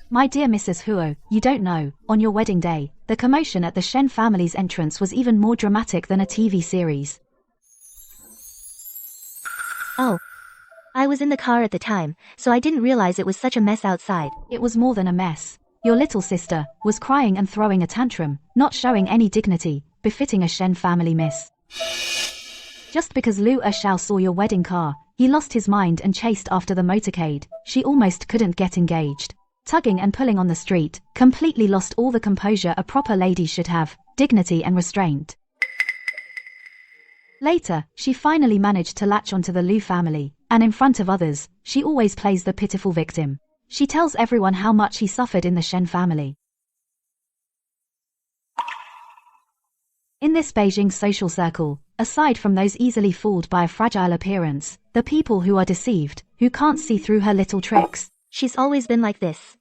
F: My dear Mrs. Huo, you don't know, on your wedding day, the commotion at the Shen family's entrance was even more dramatic than a TV series.
B: Oh. I was in the car at the time, so I didn't realize it was such a mess outside.
F: It was more than a mess. Your little sister was crying and throwing a tantrum, not showing any dignity, befitting a Shen family miss. Just because Lu Eshao saw your wedding car, he lost his mind and chased after the motorcade. She almost couldn't get engaged. Tugging and pulling on the street, completely lost all the composure a proper lady should have, dignity and restraint. Later, she finally managed to latch onto the Lu family, and in front of others, she always plays the pitiful victim. She tells everyone how much he suffered in the Shen family. In this Beijing social circle, aside from those easily fooled by a fragile appearance, the people who are deceived, who can't see through her little tricks.
B: She's always been like this.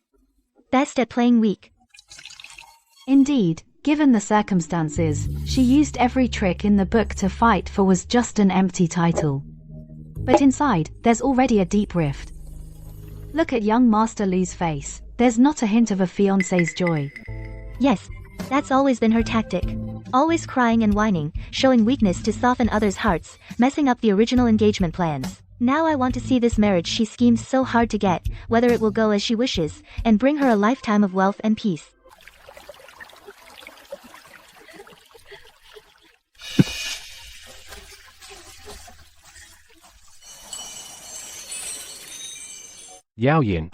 B: Best at playing weak.
F: Indeed, given the circumstances, she used every trick in the book to fight for was just an empty title. But inside, there's already a deep rift. Look at young Master Lu's face. There's not a hint of a fiancé's joy.
B: Yes, that's always been her tactic. Always crying and whining, showing weakness to soften others' hearts, messing up the original engagement plans. Now I want to see this marriage she schemes so hard to get, whether it will go as she wishes, and bring her a lifetime of wealth and peace.
A: Yao Yin.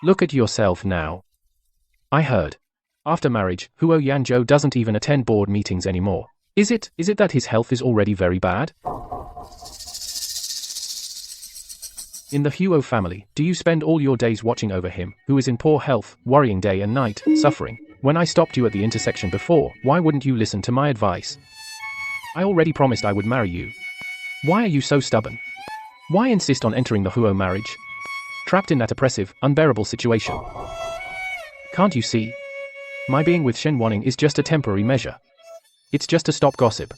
A: Look at yourself now. I heard. After marriage, Huo Yanzhou doesn't even attend board meetings anymore. Is it that his health is already very bad? In the Huo family, do you spend all your days watching over him, who is in poor health, worrying day and night, suffering? When I stopped you at the intersection before, why wouldn't you listen to my advice? I already promised I would marry you. Why are you so stubborn? Why insist on entering the Huo marriage? Trapped in that oppressive, unbearable situation. Can't you see? My being with Shen Wanning is just a temporary measure. It's just to stop gossip.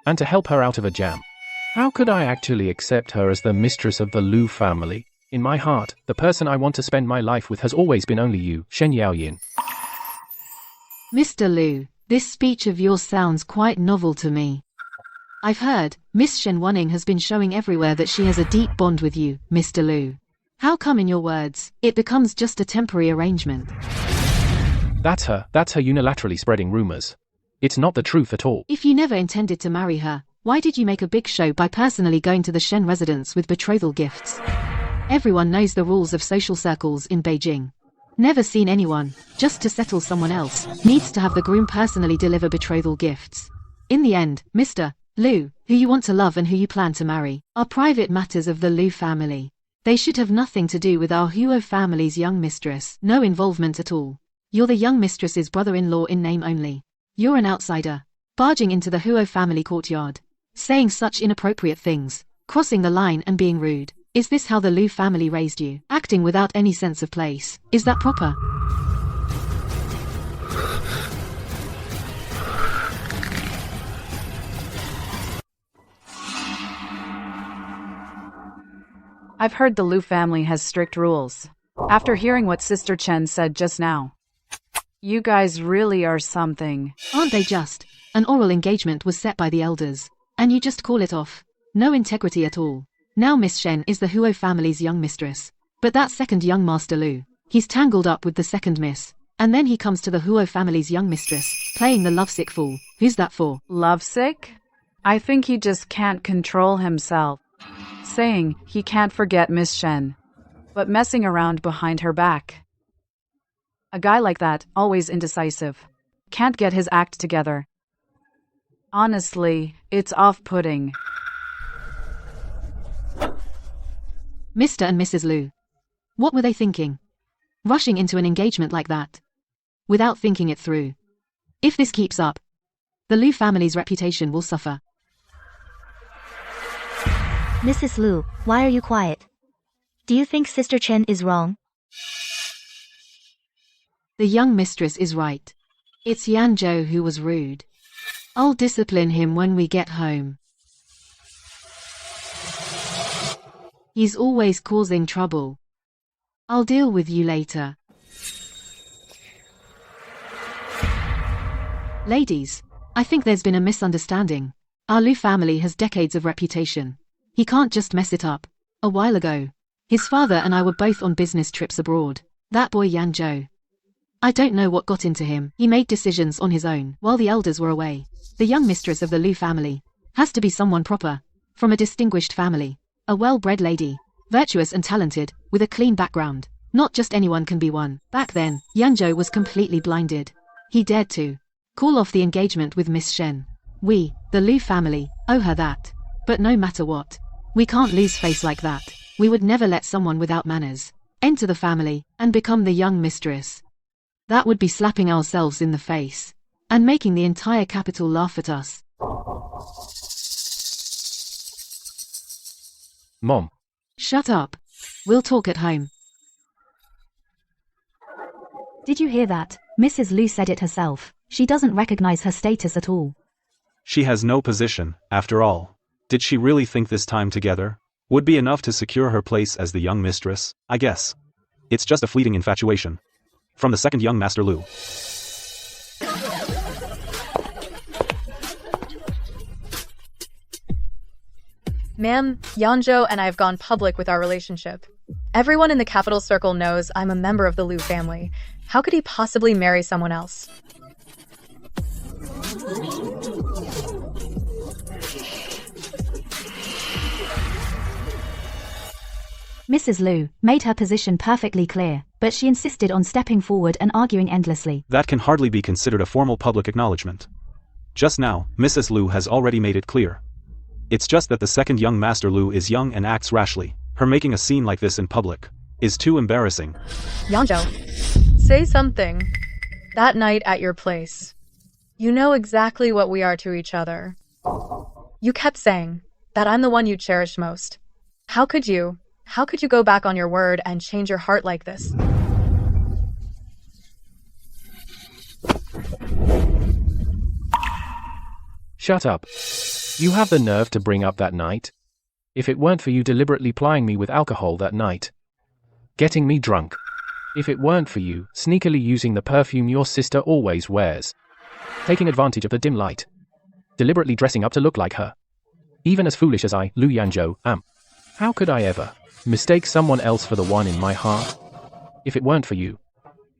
A: And to help her out of a jam. How could I actually accept her as the mistress of the Lu family? In my heart, the person I want to spend my life with has always been only you, Shen Yaoyin.
J: Mr. Lu, this speech of yours sounds quite novel to me. I've heard, Miss Shen Wanning has been showing everywhere that she has a deep bond with you, Mr. Lu. How come in your words, it becomes just a temporary arrangement?
A: That's her unilaterally spreading rumors. It's not the truth at all.
J: If you never intended to marry her, why did you make a big show by personally going to the Shen residence with betrothal gifts? Everyone knows the rules of social circles in Beijing. Never seen anyone, just to settle someone else, needs to have the groom personally deliver betrothal gifts. In the end, Mr. Lu, who you want to love and who you plan to marry, are private matters of the Lu family. They should have nothing to do with our Huo family's young mistress. No involvement at all. You're the young mistress's brother-in-law in name only. You're an outsider, barging into the Huo family courtyard, saying such inappropriate things, crossing the line and being rude. Is this how the Lu family raised you? Acting without any sense of place. Is that proper?
K: I've heard the Liu family has strict rules. After hearing what Sister Chen said just now. You guys really are something.
J: Aren't they just? An oral engagement was set by the elders, and you just call it off. No integrity at all. Now Miss Shen is the Huo family's young mistress. But that second young Master Lu, he's tangled up with the second miss. And then he comes to the Huo family's young mistress, playing the lovesick fool. Who's that for?
K: Lovesick? I think he just can't control himself. Saying he can't forget Miss Shen, but messing around behind her back. A guy like that, always indecisive. Can't get his act together. Honestly, it's off-putting.
J: Mr. and Mrs. Lu. What were they thinking? Rushing into an engagement like that. Without thinking it through. If this keeps up, the Lu family's reputation will suffer.
B: Mrs. Lu, why are you quiet? Do you think Sister Chen is wrong?
J: The young mistress is right. It's Yanzhou who was rude. I'll discipline him when we get home. He's always causing trouble. I'll deal with you later. Ladies, I think there's been a misunderstanding. Our Lu family has decades of reputation. He can't just mess it up. A while ago, his father and I were both on business trips abroad. That boy Yanzhou. I don't know what got into him. He made decisions on his own while the elders were away. The young mistress of the Lu family has to be someone proper, from a distinguished family, a well-bred lady, virtuous and talented, with a clean background. Not just anyone can be one. Back then, Yanzhou was completely blinded. He dared to call off the engagement with Miss Shen. We, the Lu family, owe her that. But no matter what, we can't lose face like that. We would never let someone without manners enter the family and become the young mistress. That would be slapping ourselves in the face and making the entire capital laugh at us.
A: Mom.
J: Shut up. We'll talk at home.
F: Did you hear that? Mrs. Lu said it herself. She doesn't recognize her status at all.
H: She has no position, after all. Did she really think this time together would be enough to secure her place as the young mistress? I guess. It's just a fleeting infatuation. From the second young Master Lu.
G: Ma'am, Yanzhou and I have gone public with our relationship. Everyone in the capital circle knows I'm a member of the Lu family. How could he possibly marry someone else?
F: Mrs. Lu made her position perfectly clear, but she insisted on stepping forward and arguing endlessly.
H: That can hardly be considered a formal public acknowledgement. Just now, Mrs. Lu has already made it clear. It's just that the second young Master Lu is young and acts rashly. Her making a scene like this in public is too embarrassing.
G: Yanzhou, say something. That night at your place. You know exactly what we are to each other. You kept saying that I'm the one you cherish most. How could you go back on your word and change your heart like this?
A: Shut up. You have the nerve to bring up that night? If it weren't for you deliberately plying me with alcohol that night, getting me drunk. If it weren't for you sneakily using the perfume your sister always wears, taking advantage of the dim light, deliberately dressing up to look like her. Even as foolish as I, Lu Yanzhou, am. How could I ever mistake someone else for the one in my heart? If it weren't for you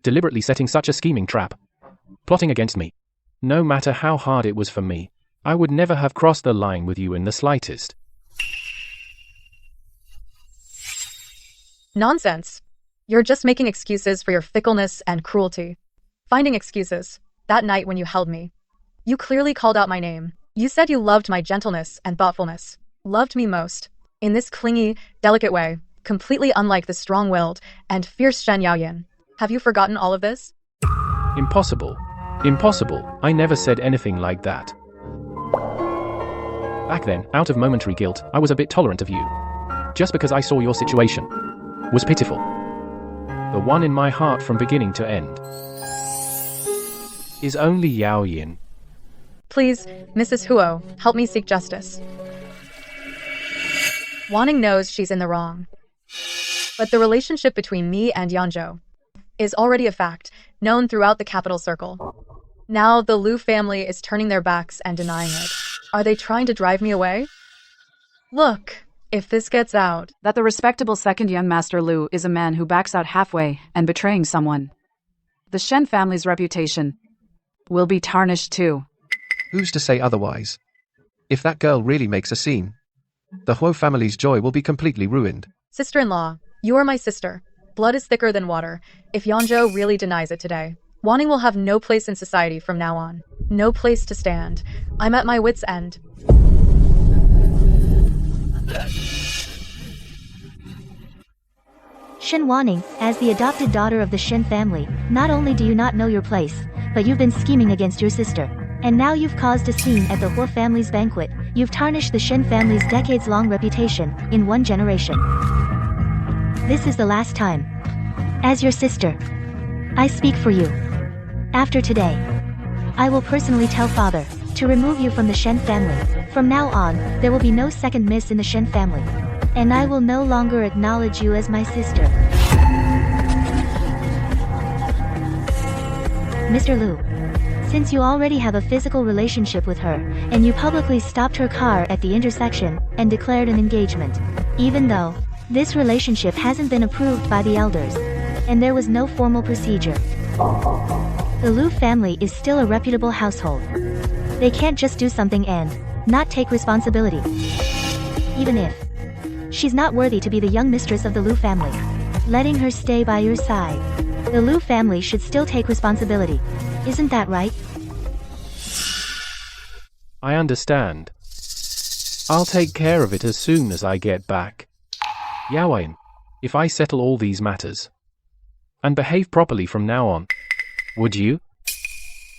A: deliberately setting such a scheming trap, plotting against me, no matter how hard it was for me, I would never have crossed the line with you in the slightest.
G: Nonsense. You're just making excuses for your fickleness and cruelty. Finding excuses. That night when you held me, you clearly called out my name. You said you loved my gentleness and thoughtfulness. Loved me most. In this clingy, delicate way, completely unlike the strong-willed and fierce Shen Yaoyan. Have you forgotten all of this?
A: Impossible. Impossible. I never said anything like that. Back then, out of momentary guilt, I was a bit tolerant of you. Just because I saw your situation was pitiful. The one in my heart from beginning to end is only Yaoyan.
G: Please, Mrs. Huo, help me seek justice. Wanning knows she's in the wrong. But the relationship between me and Yanzhou is already a fact, known throughout the capital circle. Now the Lu family is turning their backs and denying it. Are they trying to drive me away? Look, if this gets out,
K: That the respectable second young master Lu is a man who backs out halfway and betraying someone. The Shen family's reputation will be tarnished too.
C: Who's to say otherwise? If that girl really makes a scene, the Huo family's joy will be completely ruined.
G: sister-in-law, you are my sister. Blood is thicker than water. If Yanzhou really denies it today, Wanning will have no place in society from now on. No place to stand. I'm at my wit's end.
B: Shen Wanning, as the adopted daughter of the Shen family, not only do you not know your place, but you've been scheming against your sister. And now you've caused a scene at the Huo family's banquet. You've tarnished the Shen family's decades-long reputation in one generation. This is the last time. As your sister, I speak for you. After today, I will personally tell father to remove you from the Shen family. From now on, there will be no second miss in the Shen family. And I will no longer acknowledge you as my sister. Mr. Lu, since you already have a physical relationship with her, and you publicly stopped her car at the intersection and declared an engagement, even though this relationship hasn't been approved by the elders, and there was no formal procedure, the Lu family is still a reputable household. They can't just do something and not take responsibility. Even if she's not worthy to be the young mistress of the Lu family, letting her stay by your side, the Lu family should still take responsibility. Isn't that right?
A: I understand. I'll take care of it as soon as I get back. Yaowen, if I settle all these matters and behave properly from now on, would you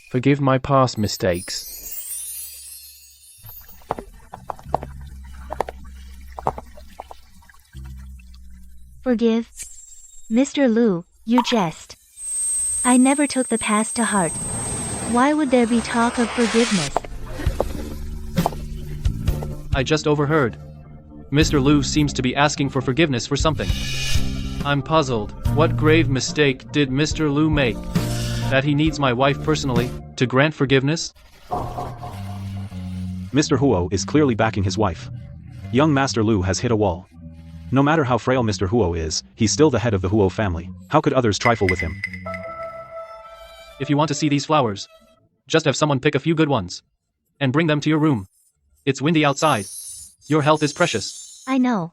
A: forgive my past mistakes?
B: Forgive? Mr. Lu, you jest. I never took the past to heart. Why would there be talk of forgiveness?
I: I just overheard. Mr. Lu seems to be asking for forgiveness for something. I'm puzzled. What grave mistake did Mr. Lu make? That he needs my wife personally to grant forgiveness?
H: Mr. Huo is clearly backing his wife. Young Master Lu has hit a wall. No matter how frail Mr. Huo is, he's still the head of the Huo family. How could others trifle with him?
I: If you want to see these flowers, just have someone pick a few good ones and bring them to your room. It's windy outside. Your health is precious.
B: I know.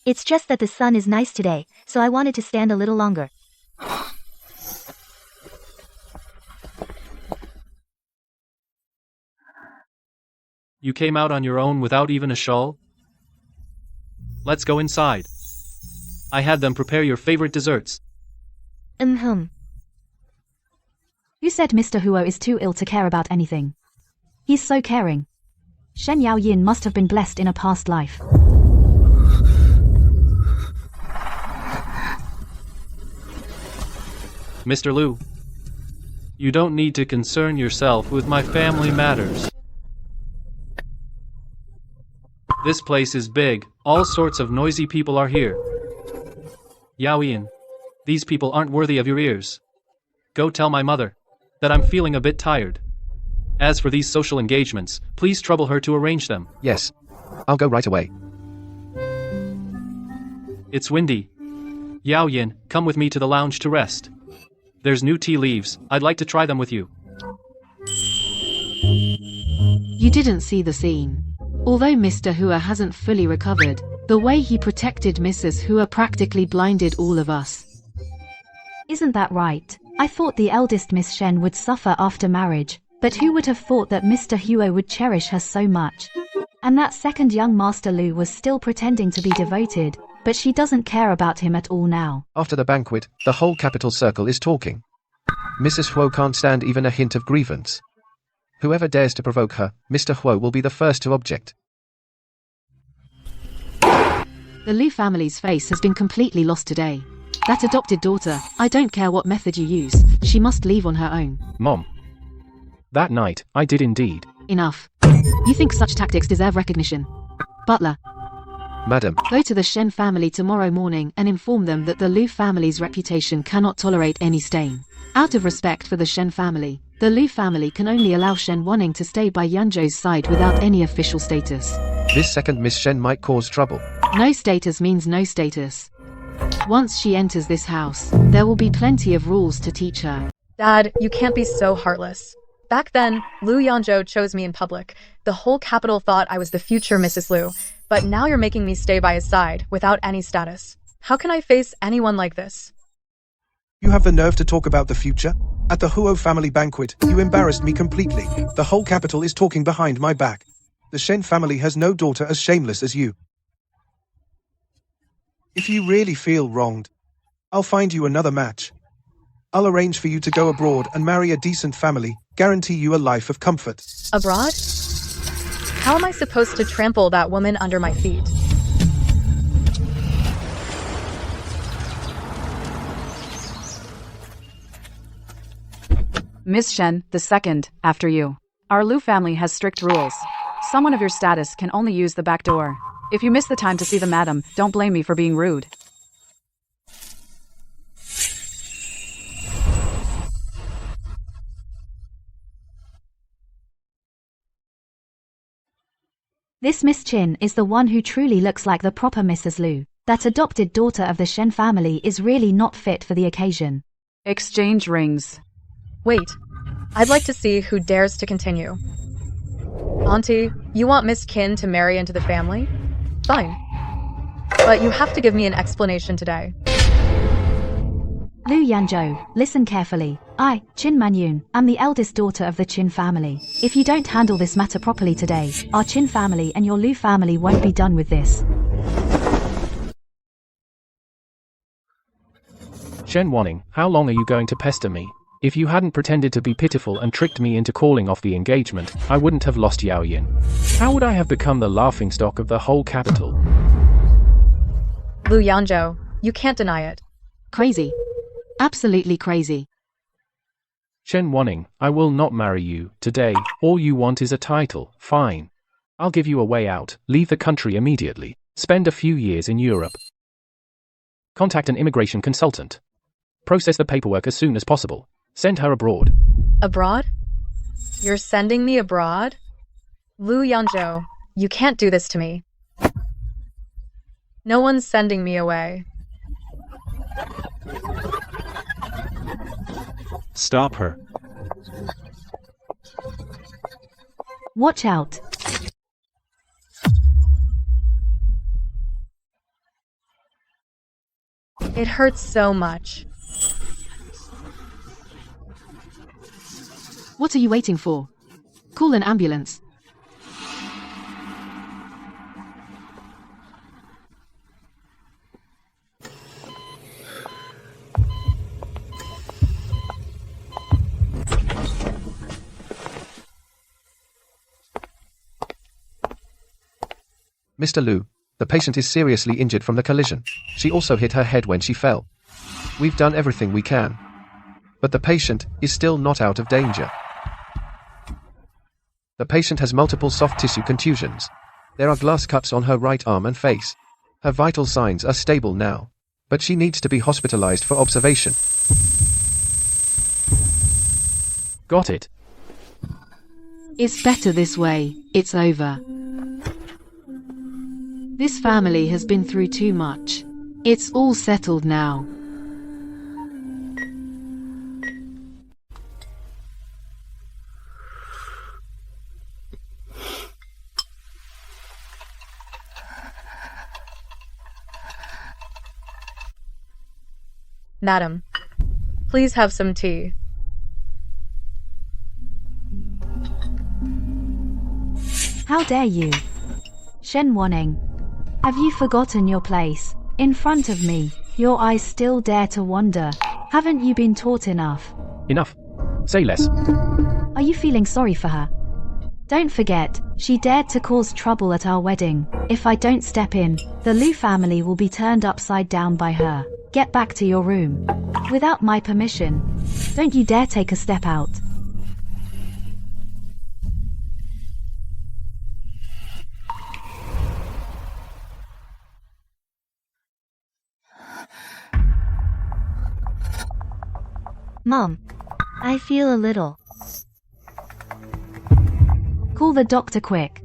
B: It's just that the sun is nice today, so I wanted to stand a little longer.
I: You came out on your own without even a shawl? Let's go inside. I had them prepare your favorite desserts.
B: Who
F: said Mr. Huo is too ill to care about anything? He's so caring. Shen Yaoyin must have been blessed in a past life.
I: Mr. Lu, you don't need to concern yourself with my family matters. This place is big, all sorts of noisy people are here. Yaoyin, these people aren't worthy of your ears. Go tell my mother that I'm feeling a bit tired. As for these social engagements, please trouble her to arrange them.
C: Yes. I'll go right away.
I: It's windy. Yaoyin, come with me to the lounge to rest. There's new tea leaves, I'd like to try them with you.
J: You didn't see the scene. Although Mr. Hua hasn't fully recovered, the way he protected Mrs. Hua practically blinded all of us.
F: Isn't that right? I thought the eldest Miss Shen would suffer after marriage, but who would have thought that Mr. Huo would cherish her so much? And that second young Master Lu was still pretending to be devoted, but she doesn't care about him at all now.
C: After the banquet, the whole capital circle is talking. Mrs. Huo can't stand even a hint of grievance. Whoever dares to provoke her, Mr. Huo will be the first to object.
J: The Lu family's face has been completely lost today. That adopted daughter, I don't care what method you use, she must leave on her own.
A: Mom. That night, I did indeed.
J: Enough. You think such tactics deserve recognition? Butler.
C: Madam,
J: Go to the Shen family tomorrow morning and inform them that the Lu family's reputation cannot tolerate any stain. Out of respect for the Shen family, the Lu family can only allow Shen Wanning to stay by Yanzhou's side without any official status.
C: this second Miss Shen might cause trouble.
J: No status means no status. Once she enters this house, there will be plenty of rules to teach her.
G: Dad, you can't be so heartless. Back then, Lu Yanzhou chose me in public. The whole capital thought I was the future Mrs. Lu. But now you're making me stay by his side, without any status. How can I face anyone like this?
E: You have the nerve to talk about the future? At the Huo family banquet, you embarrassed me completely. The whole capital is talking behind my back. The Shen family has no daughter as shameless as you. If you really feel wronged, I'll find you another match. I'll arrange for you to go abroad and marry a decent family, guarantee you a life of comfort.
G: Abroad? How am I supposed to trample that woman under my feet?
K: Miss Shen, the second, after you. Our Lu family has strict rules. Someone of your status can only use the back door. If you miss the time to see the madam, don't blame me for being rude.
F: This Miss Chin is the one who truly looks like the proper Mrs. Lu. That adopted daughter of the Shen family is really not fit for the occasion.
K: Exchange rings.
G: Wait, I'd like to see who dares to continue. Auntie, you want Miss Qin to marry into the family? Fine. But you have to give me an explanation today.
F: Lu Yanzhou, listen carefully. I, Qin Manyun, am the eldest daughter of the Qin family. If you don't handle this matter properly today, our Qin family and your Lu family won't be done with this.
A: Shen Wanning, how long are you going to pester me? If you hadn't pretended to be pitiful and tricked me into calling off the engagement, I wouldn't have lost Yao Yin. How would I have become the laughingstock of the whole capital?
G: Lu Yanzhou, you can't deny it.
J: Crazy. Absolutely crazy.
A: Shen Wanning, I will not marry you today. All you want is a title. Fine. I'll give you a way out. Leave the country immediately. Spend a few years in Europe. Contact an immigration consultant. Process the paperwork as soon as possible. Send her abroad.
G: Abroad? You're sending me abroad? Lu Yanzhou, you can't do this to me. No one's sending me away.
H: Stop her.
F: Watch out.
G: It hurts so much.
J: What are you waiting for? Call an ambulance.
C: Mr. Lu, the patient is seriously injured from the collision. She also hit her head when she fell. We've done everything we can. But the patient is still not out of danger. The patient has multiple soft tissue contusions. There are glass cuts on her right arm and face. Her vital signs are stable now, but she needs to be hospitalized for observation.
A: Got it.
J: It's better this way. It's over. This family has been through too much. It's all settled now.
G: Madam, please have some tea.
F: How dare you? Shen Wanning. Have you forgotten your place? In front of me, your eyes still dare to wander. Haven't you been taught enough?
A: Enough. Say less.
F: Are you feeling sorry for her? Don't forget, she dared to cause trouble at our wedding. If I don't step in, the Lu family will be turned upside down by her. Get back to your room. Without my permission. Don't you dare take a step out.
B: Mom, I feel a little.
F: Call the doctor quick.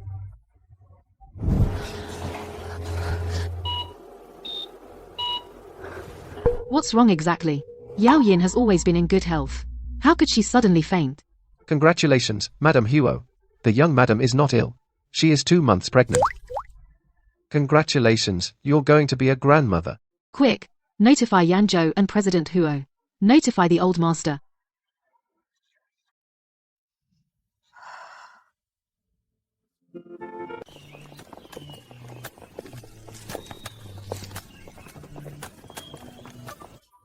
J: What's wrong exactly? Yao Yin has always been in good health. How could she suddenly faint?
C: Congratulations, Madam Huo. The young madam is not ill. She is 2 months pregnant. Congratulations, you're going to be a grandmother.
J: Quick! Notify Yanzhou and President Huo. Notify the old master.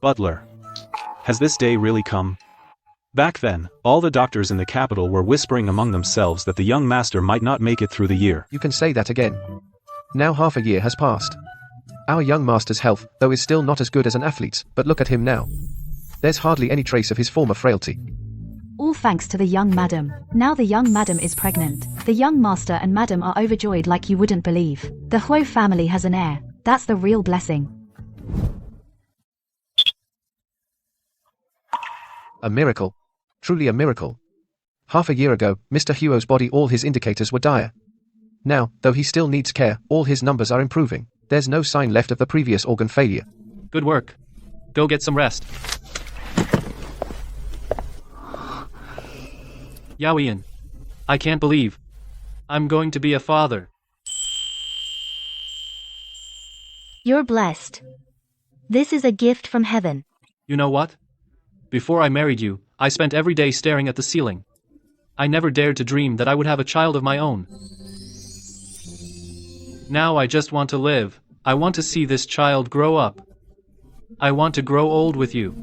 H: Butler. Has this day really come? Back then, all the doctors in the capital were whispering among themselves that the young master might not make it through the year.
C: You can say that again. Now half a year has passed. Our young master's health, though, is still not as good as an athlete's, but look at him now. There's hardly any trace of his former frailty.
F: All thanks to the young madam. Now the young madam is pregnant. The young master and madam are overjoyed like you wouldn't believe. The Huo family has an heir. That's the real blessing.
C: A miracle. Truly a miracle. Half a year ago, Mr. Huo's body, all his indicators were dire. Now, though he still needs care, all his numbers are improving. There's no sign left of the previous organ failure.
I: Good work. Go get some rest. Yao Yin, I can't believe I'm going to be a father.
B: You're blessed. This is a gift from heaven.
I: You know what? Before I married you, I spent every day staring at the ceiling. I never dared to dream that I would have a child of my own. Now I just want to live. I want to see this child grow up. I want to grow old with you.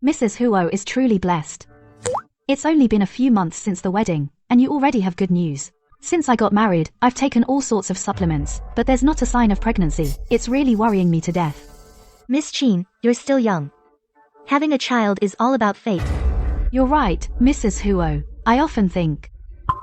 F: Mrs. Huo is truly blessed. It's only been a few months since the wedding, and you already have good news. Since I got married, I've taken all sorts of supplements, but there's not a sign of pregnancy. It's really worrying me to death.
B: Miss Qin, you're still young. Having a child is all about fate.
F: You're right, Mrs. Huo. I often think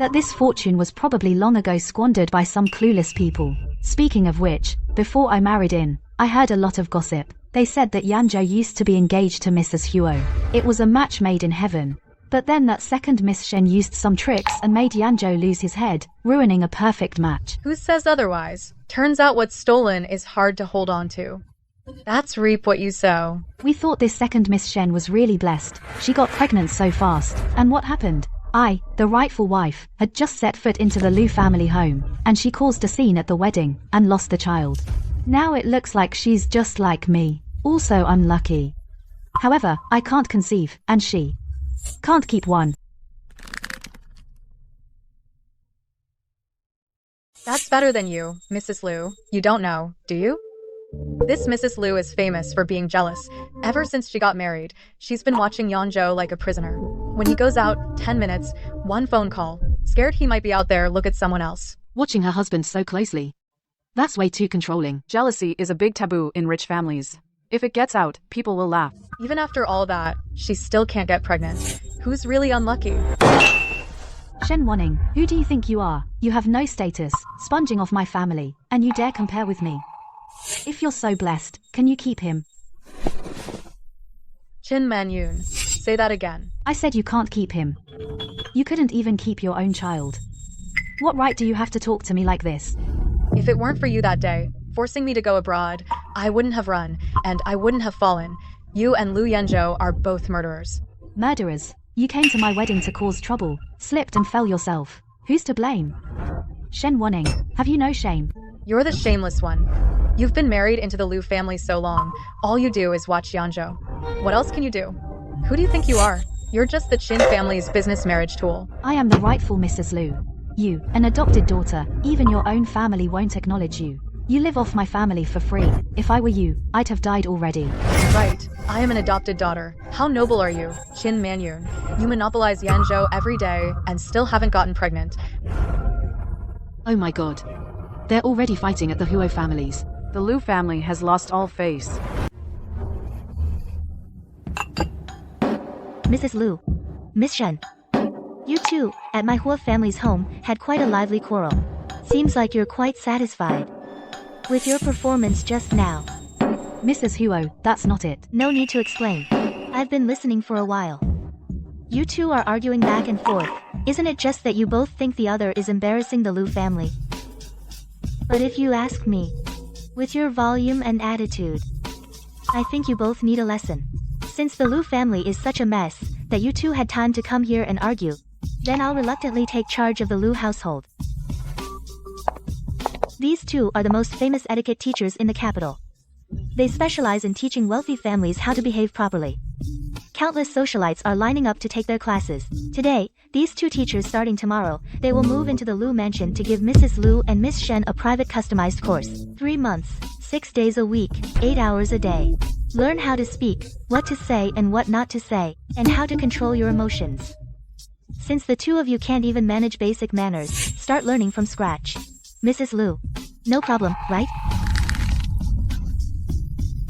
F: that this fortune was probably long ago squandered by some clueless people. Speaking of which, before I married in, I heard a lot of gossip. They said that Yanzhou used to be engaged to Mrs. Huo. It was a match made in heaven. But then that second Miss Shen used some tricks and made Yanzhou lose his head, ruining a perfect match.
G: Who says otherwise? Turns out what's stolen is hard to hold on to. That's reap what you sow.
F: We thought this second Miss Shen was really blessed. She got pregnant so fast. And what happened? I, the rightful wife, had just set foot into the Lu family home, and she caused a scene at the wedding, and lost the child. Now it looks like she's just like me. Also unlucky. However, I can't conceive, and she can't keep one.
G: That's better than you, Mrs. Liu. You don't know, do you? This Mrs. Liu is famous for being jealous. Ever since she got married, she's been watching Yanzhou like a prisoner. When he goes out, 10 minutes, one phone call. Scared he might be out there, look at someone else.
J: Watching her husband so closely. That's way too controlling.
K: Jealousy is a big taboo in rich families. If it gets out, people will laugh.
G: Even after all that, she still can't get pregnant. Who's really unlucky?
F: Shen Wanning, who do you think you are? You have no status, sponging off my family, and you dare compare with me. If you're so blessed, can you keep him?
G: Qin Manyun, say that again.
F: I said you can't keep him. You couldn't even keep your own child. What right do you have to talk to me like this?
G: If it weren't for you that day, forcing me to go abroad, I wouldn't have run, and I wouldn't have fallen. You and Lu Yanzhou are both murderers.
F: Murderers? You came to my wedding to cause trouble, slipped and fell yourself. Who's to blame? Shen Wanning, have you no shame?
G: You're the shameless one. You've been married into the Lu family so long, all you do is watch Yanzhou. What else can you do? Who do you think you are? You're just the Qin family's business marriage tool.
F: I am the rightful Mrs. Liu. You, an adopted daughter, even your own family won't acknowledge you. You live off my family for free. If I were you, I'd have died already.
G: Right. I am an adopted daughter. How noble are you, Qin Manyun? You monopolize Yanzhou every day and still haven't gotten pregnant.
J: Oh my god. They're already fighting at the Huo families.
K: The Lu family has lost all face.
B: Mrs. Liu. Miss Shen. You two, at my Huo family's home, had quite a lively quarrel. Seems like you're quite satisfied. With your performance just now.
F: Mrs. Huo, that's not it.
B: No need to explain. I've been listening for a while. You two are arguing back and forth. Isn't it just that you both think the other is embarrassing the Lu family? But if you ask me, with your volume and attitude, I think you both need a lesson. Since the Lu family is such a mess, that you two had time to come here and argue, then I'll reluctantly take charge of the Lu household. These two are the most famous etiquette teachers in the capital. They specialize in teaching wealthy families how to behave properly. Countless socialites are lining up to take their classes. Today, these two teachers starting tomorrow, they will move into the Lu mansion to give Mrs. Lu and Miss Shen a private customized course. 3 months, 6 days a week, 8 hours a day. Learn how to speak, what to say and what not to say, and how to control your emotions. Since the two of you can't even manage basic manners, start learning from scratch. Mrs. Lu. No problem, right?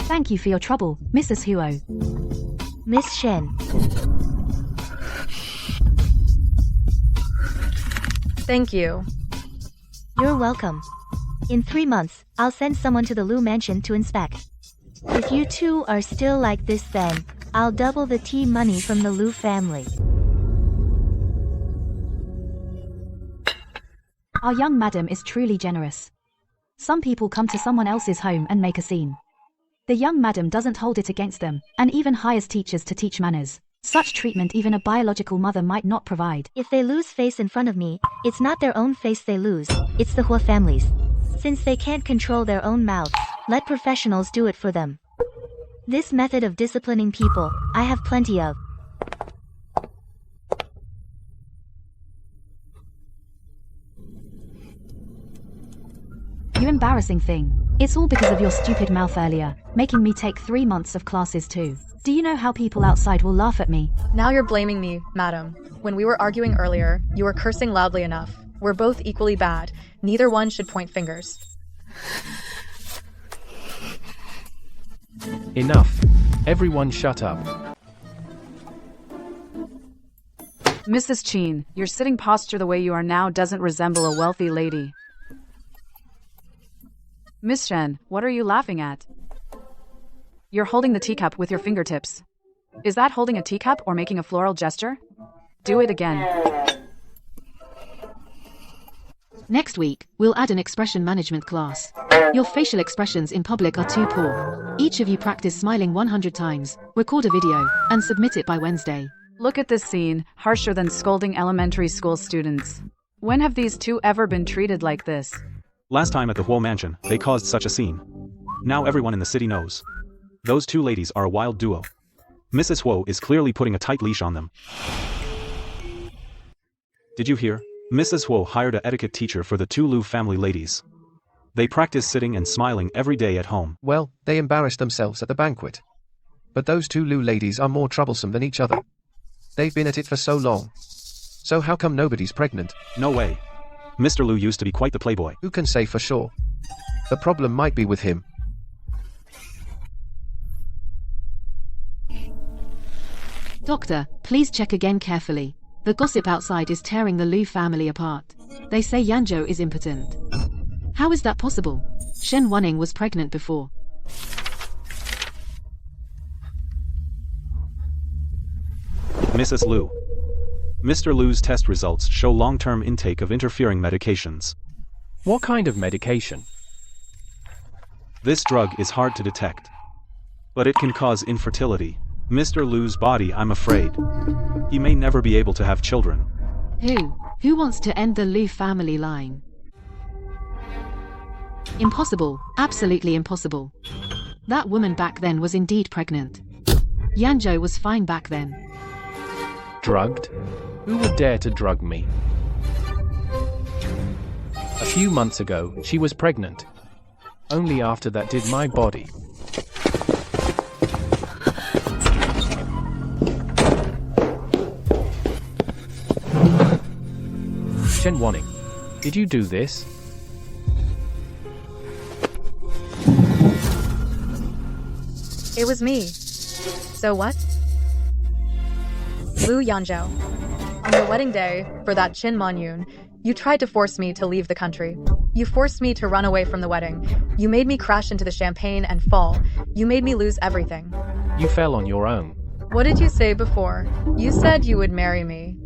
F: Thank you for your trouble, Mrs. Huo.
B: Miss Shen.
G: Thank you.
B: You're welcome. In 3 months, I'll send someone to the Lu mansion to inspect. If you two are still like this then, I'll double the tea money from the Lu family.
F: Our young madam is truly generous. Some people come to someone else's home and make a scene. The young madam doesn't hold it against them, and even hires teachers to teach manners. Such treatment even a biological mother might not provide.
B: If they lose face in front of me, it's not their own face they lose, it's the Hua families. Since they can't control their own mouths, let professionals do it for them. This method of disciplining people, I have plenty of.
F: You embarrassing thing. It's all because of your stupid mouth earlier, making me take 3 months of classes too. Do you know how people outside will laugh at me?
G: Now you're blaming me, madam. When we were arguing earlier, you were cursing loudly enough. We're both equally bad. Neither one should point fingers.
A: Enough. Everyone shut up.
K: Mrs. Chin, your sitting posture the way you are now doesn't resemble a wealthy lady. Miss Shen, what are you laughing at? You're holding the teacup with your fingertips. Is that holding a teacup or making a floral gesture? Do it again.
J: Next week, we'll add an expression management class. Your facial expressions in public are too poor. Each of you practice smiling 100 times, record a video, and submit it by Wednesday.
K: Look at this scene, harsher than scolding elementary school students. When have these two ever been treated like this?
H: Last time at the Huo mansion, they caused such a scene. Now everyone in the city knows. Those two ladies are a wild duo. Mrs. Huo is clearly putting a tight leash on them. Did you hear? Mrs. Huo hired an etiquette teacher for the two Lu family ladies. They practice sitting and smiling every day at home.
C: Well, they embarrassed themselves at the banquet. But those two Lu ladies are more troublesome than each other. They've been at it for so long. So how come nobody's pregnant?
H: No way. Mr. Lu used to be quite the playboy.
C: Who can say for sure? The problem might be with him.
J: Doctor, please check again carefully. The gossip outside is tearing the Lu family apart. They say Yanzhou is impotent. How is that possible? Shen Wanning was pregnant before.
H: Mrs. Lu. Mr. Lu's test results show long-term intake of interfering medications.
A: What kind of medication?
H: This drug is hard to detect. But it can cause infertility. Mr. Lu's body, I'm afraid. He may never be able to have children.
J: Who wants to end the Lu family line? Impossible, absolutely impossible. That woman back then was indeed pregnant. Yanzhou was fine back then.
A: Drugged? Who would dare to drug me? A few months ago, she was pregnant. Only after that did my body. Shen Wanning, did you do this?
G: It was me. So what? Lu Yanzhou. On your wedding day, for that Chin Manyun, you tried to force me to leave the country. You forced me to run away from the wedding. You made me crash into the champagne and fall. You made me lose everything.
A: You fell on your own.
G: What did you say before? You said you would marry me.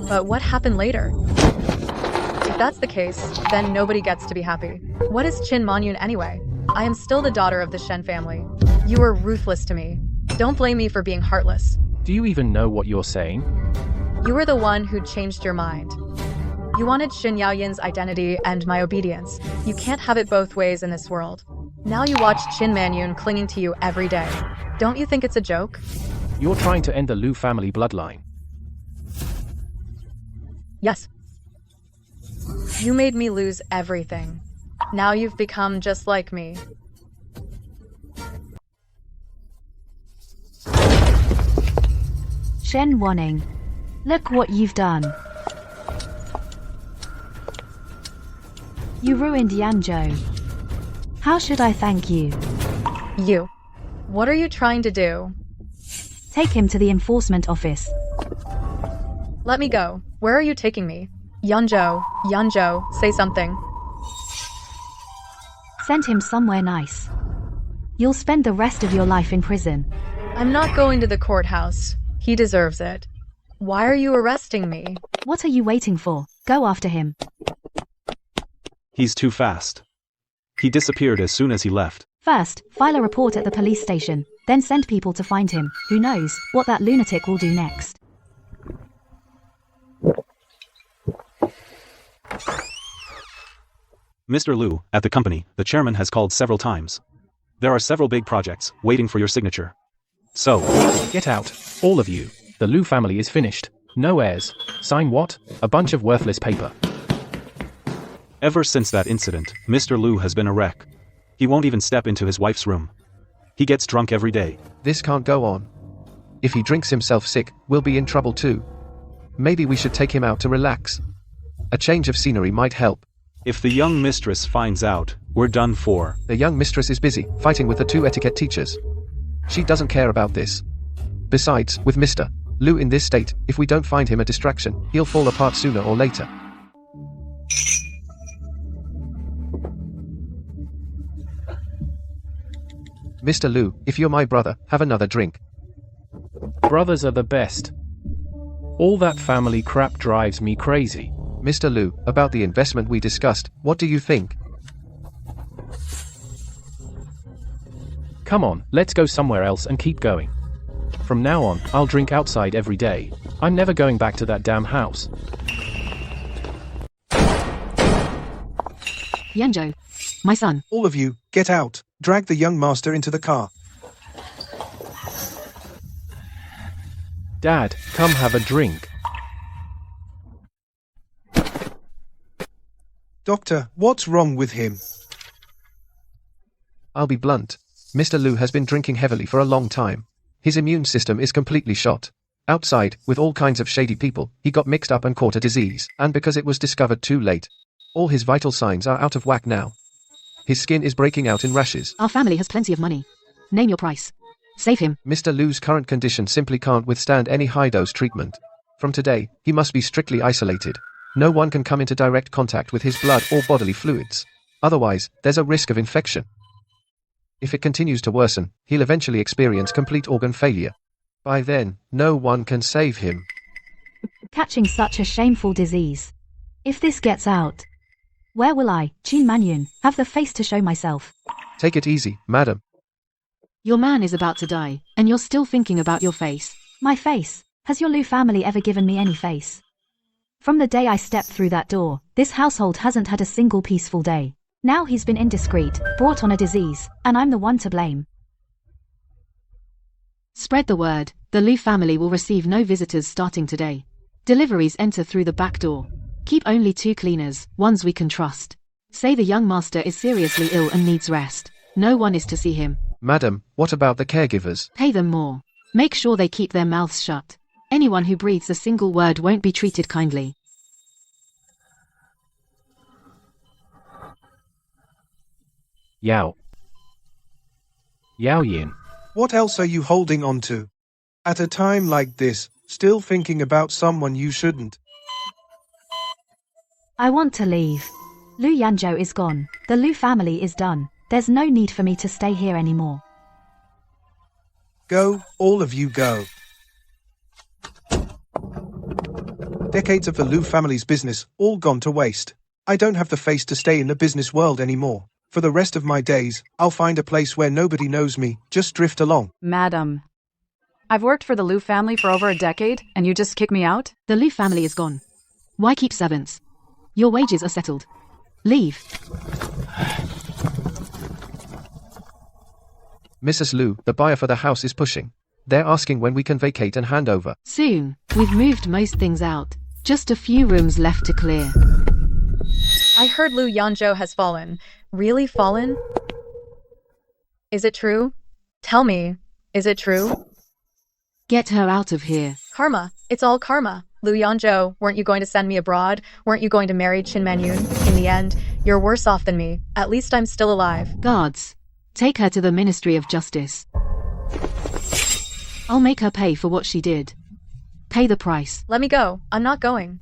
G: But what happened later? If that's the case, then nobody gets to be happy. What is Chin Manyun anyway? I am still the daughter of the Shen family. You were ruthless to me. Don't blame me for being heartless.
A: Do you even know what you're saying?
G: You were the one who changed your mind. You wanted Shin Yaoyin's identity and my obedience. You can't have it both ways in this world. Now you watch Chin Manyun clinging to you every day. Don't you think it's a joke?
A: You're trying to end the Lu family bloodline.
G: Yes. You made me lose everything. Now you've become just like me.
F: Shen Wanning. Look what you've done. You ruined Yanzhou. How should I thank you?
G: You. What are you trying to do?
F: Take him to the enforcement office.
G: Let me go. Where are you taking me? Yanzhou, say something.
F: Send him somewhere nice. You'll spend the rest of your life in prison.
G: I'm not going to the courthouse. He deserves it. Why are you arresting me?
F: What are you waiting for? Go after him.
H: He's too fast. He disappeared as soon as he left.
F: First, file a report at the police station, then send people to find him. Who knows what that lunatic will do next?
H: Mr. Lu, at the company, the chairman has called several times. There are several big projects waiting for your signature. So,
A: get out, all of you. The Lu family is finished. No heirs. Sign what? A bunch of worthless paper.
H: Ever since that incident, Mr. Lu has been a wreck. He won't even step into his wife's room. He gets drunk every day.
C: This can't go on. If he drinks himself sick, we'll be in trouble too. Maybe we should take him out to relax. A change of scenery might help.
H: If the young mistress finds out, we're done for.
C: The young mistress is busy, fighting with the two etiquette teachers. She doesn't care about this. Besides, with Mr. Lu in this state, if we don't find him a distraction, he'll fall apart sooner or later. Mr. Lu, if you're my brother, have another drink.
A: Brothers are the best. All that family crap drives me crazy.
C: Mr. Lu, about the investment we discussed, what do you think?
A: Come on, let's go somewhere else and keep going. From now on, I'll drink outside every day. I'm never going back to that damn house.
J: Yanzhou, my son.
E: All of you, get out. Drag the young master into the car.
A: Dad, come have a drink.
E: Doctor, what's wrong with him?
C: I'll be blunt. Mr. Lu has been drinking heavily for a long time. His immune system is completely shot. Outside, with all kinds of shady people, he got mixed up and caught a disease, and because it was discovered too late, all his vital signs are out of whack now. His skin is breaking out in rashes.
J: Our family has plenty of money. Name your price. Save him.
C: Mr. Lu's current condition simply can't withstand any high-dose treatment. From today, he must be strictly isolated. No one can come into direct contact with his blood or bodily fluids. Otherwise, there's a risk of infection. If it continues to worsen, he'll eventually experience complete organ failure. By then, no one can save him.
F: Catching such a shameful disease. If this gets out, where will I, Chin Manyun, have the face to show myself?
C: Take it easy, madam.
J: Your man is about to die, and you're still thinking about your face.
F: My face? Has your Lu family ever given me any face? From the day I stepped through that door, this household hasn't had a single peaceful day. Now he's been indiscreet, brought on a disease, and I'm the one to blame.
J: Spread the word. The Lu family will receive no visitors starting today. Deliveries enter through the back door. Keep only 2 cleaners, ones we can trust. Say the young master is seriously ill and needs rest. No one is to see him.
C: Madam, what about the caregivers?
J: Pay them more. Make sure they keep their mouths shut. Anyone who breathes a single word won't be treated kindly.
A: Yao. Yao Yin.
E: What else are you holding on to? At a time like this, Still thinking about someone you shouldn't.
F: I want to leave. Lu Yanzhou is gone. The Lu family is done. There's no need for me to stay here anymore.
E: Go, all of you go. Decades of the Lu family's business, all gone to waste. I don't have the face to stay in the business world anymore. For the rest of my days, I'll find a place where nobody knows me, just drift along.
K: Madam, I've worked for the Lu family for over a decade, and you just kick me out?
J: The Lu family is gone. Why keep servants? Your wages are settled. Leave.
C: Mrs. Lu, the buyer for the house is pushing. They're asking when we can vacate and hand over.
J: Soon. We've moved most things out. Just a few rooms left to clear.
G: I heard Lu Yanzhou has fallen. Really fallen? Is it true? Tell me, is it true?
J: Get her out of here.
G: Karma. It's all karma. Lu Yanzhou, weren't you going to send me abroad? Weren't you going to marry Qin Manyun? In the end, you're worse off than me. At least I'm still alive.
J: Guards, take her to the Ministry of Justice. I'll make her pay for what she did. Pay the price.
G: Let me go. I'm not going.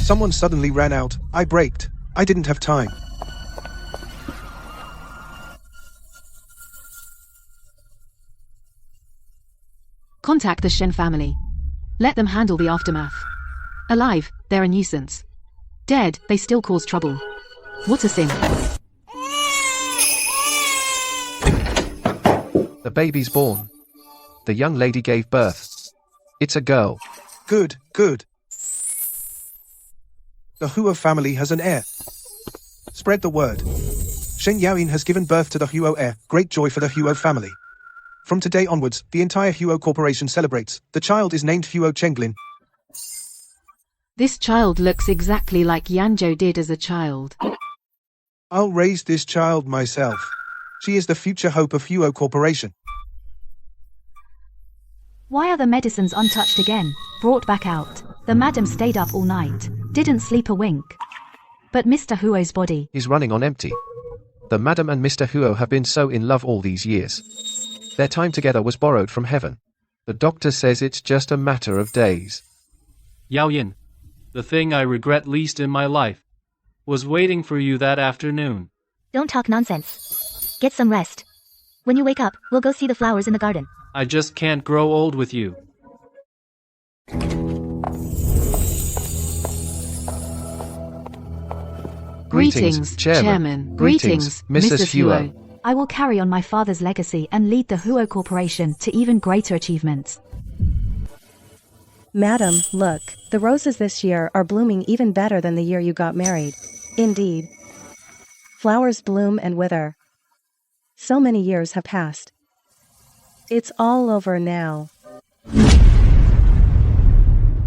E: Someone suddenly ran out. I braked. I didn't have time.
J: Contact the Shen family. Let them handle the aftermath. Alive, they're a nuisance. Dead, they still cause trouble. What a sin.
C: The baby's born. The young lady gave birth. It's a girl.
E: Good, good. The Huo family has an heir. Spread the word. Shen Yaoyin has given birth to the Huo heir. Great joy for the Huo family. From today onwards, the entire Huo corporation celebrates. The child is named Huo Chenglin.
J: This child looks exactly like Yanzhou did as a child.
E: I'll raise this child myself. She is the future hope of Huo corporation.
F: Why are the medicines untouched again? Brought back out. The madam stayed up all night. Didn't sleep a wink. But Mr. Huo's body
C: Is running on empty. The madam and Mr. Huo have been so in love all these years. Their time together was borrowed from heaven. The doctor says it's just a matter of days.
I: Yaoyin, the thing I regret least in my life was waiting for you that afternoon.
B: Don't talk nonsense. Get some rest. When you wake up, we'll go see the flowers in the garden.
I: I just can't grow old with you.
J: Greetings, Chairman. Greetings, Mrs. Huo.
F: I will carry on my father's legacy and lead the Huo Corporation to even greater achievements.
L: Madam, look, the roses this year are blooming even better than the year you got married. Indeed. Flowers bloom and wither. So many years have passed. It's all over now.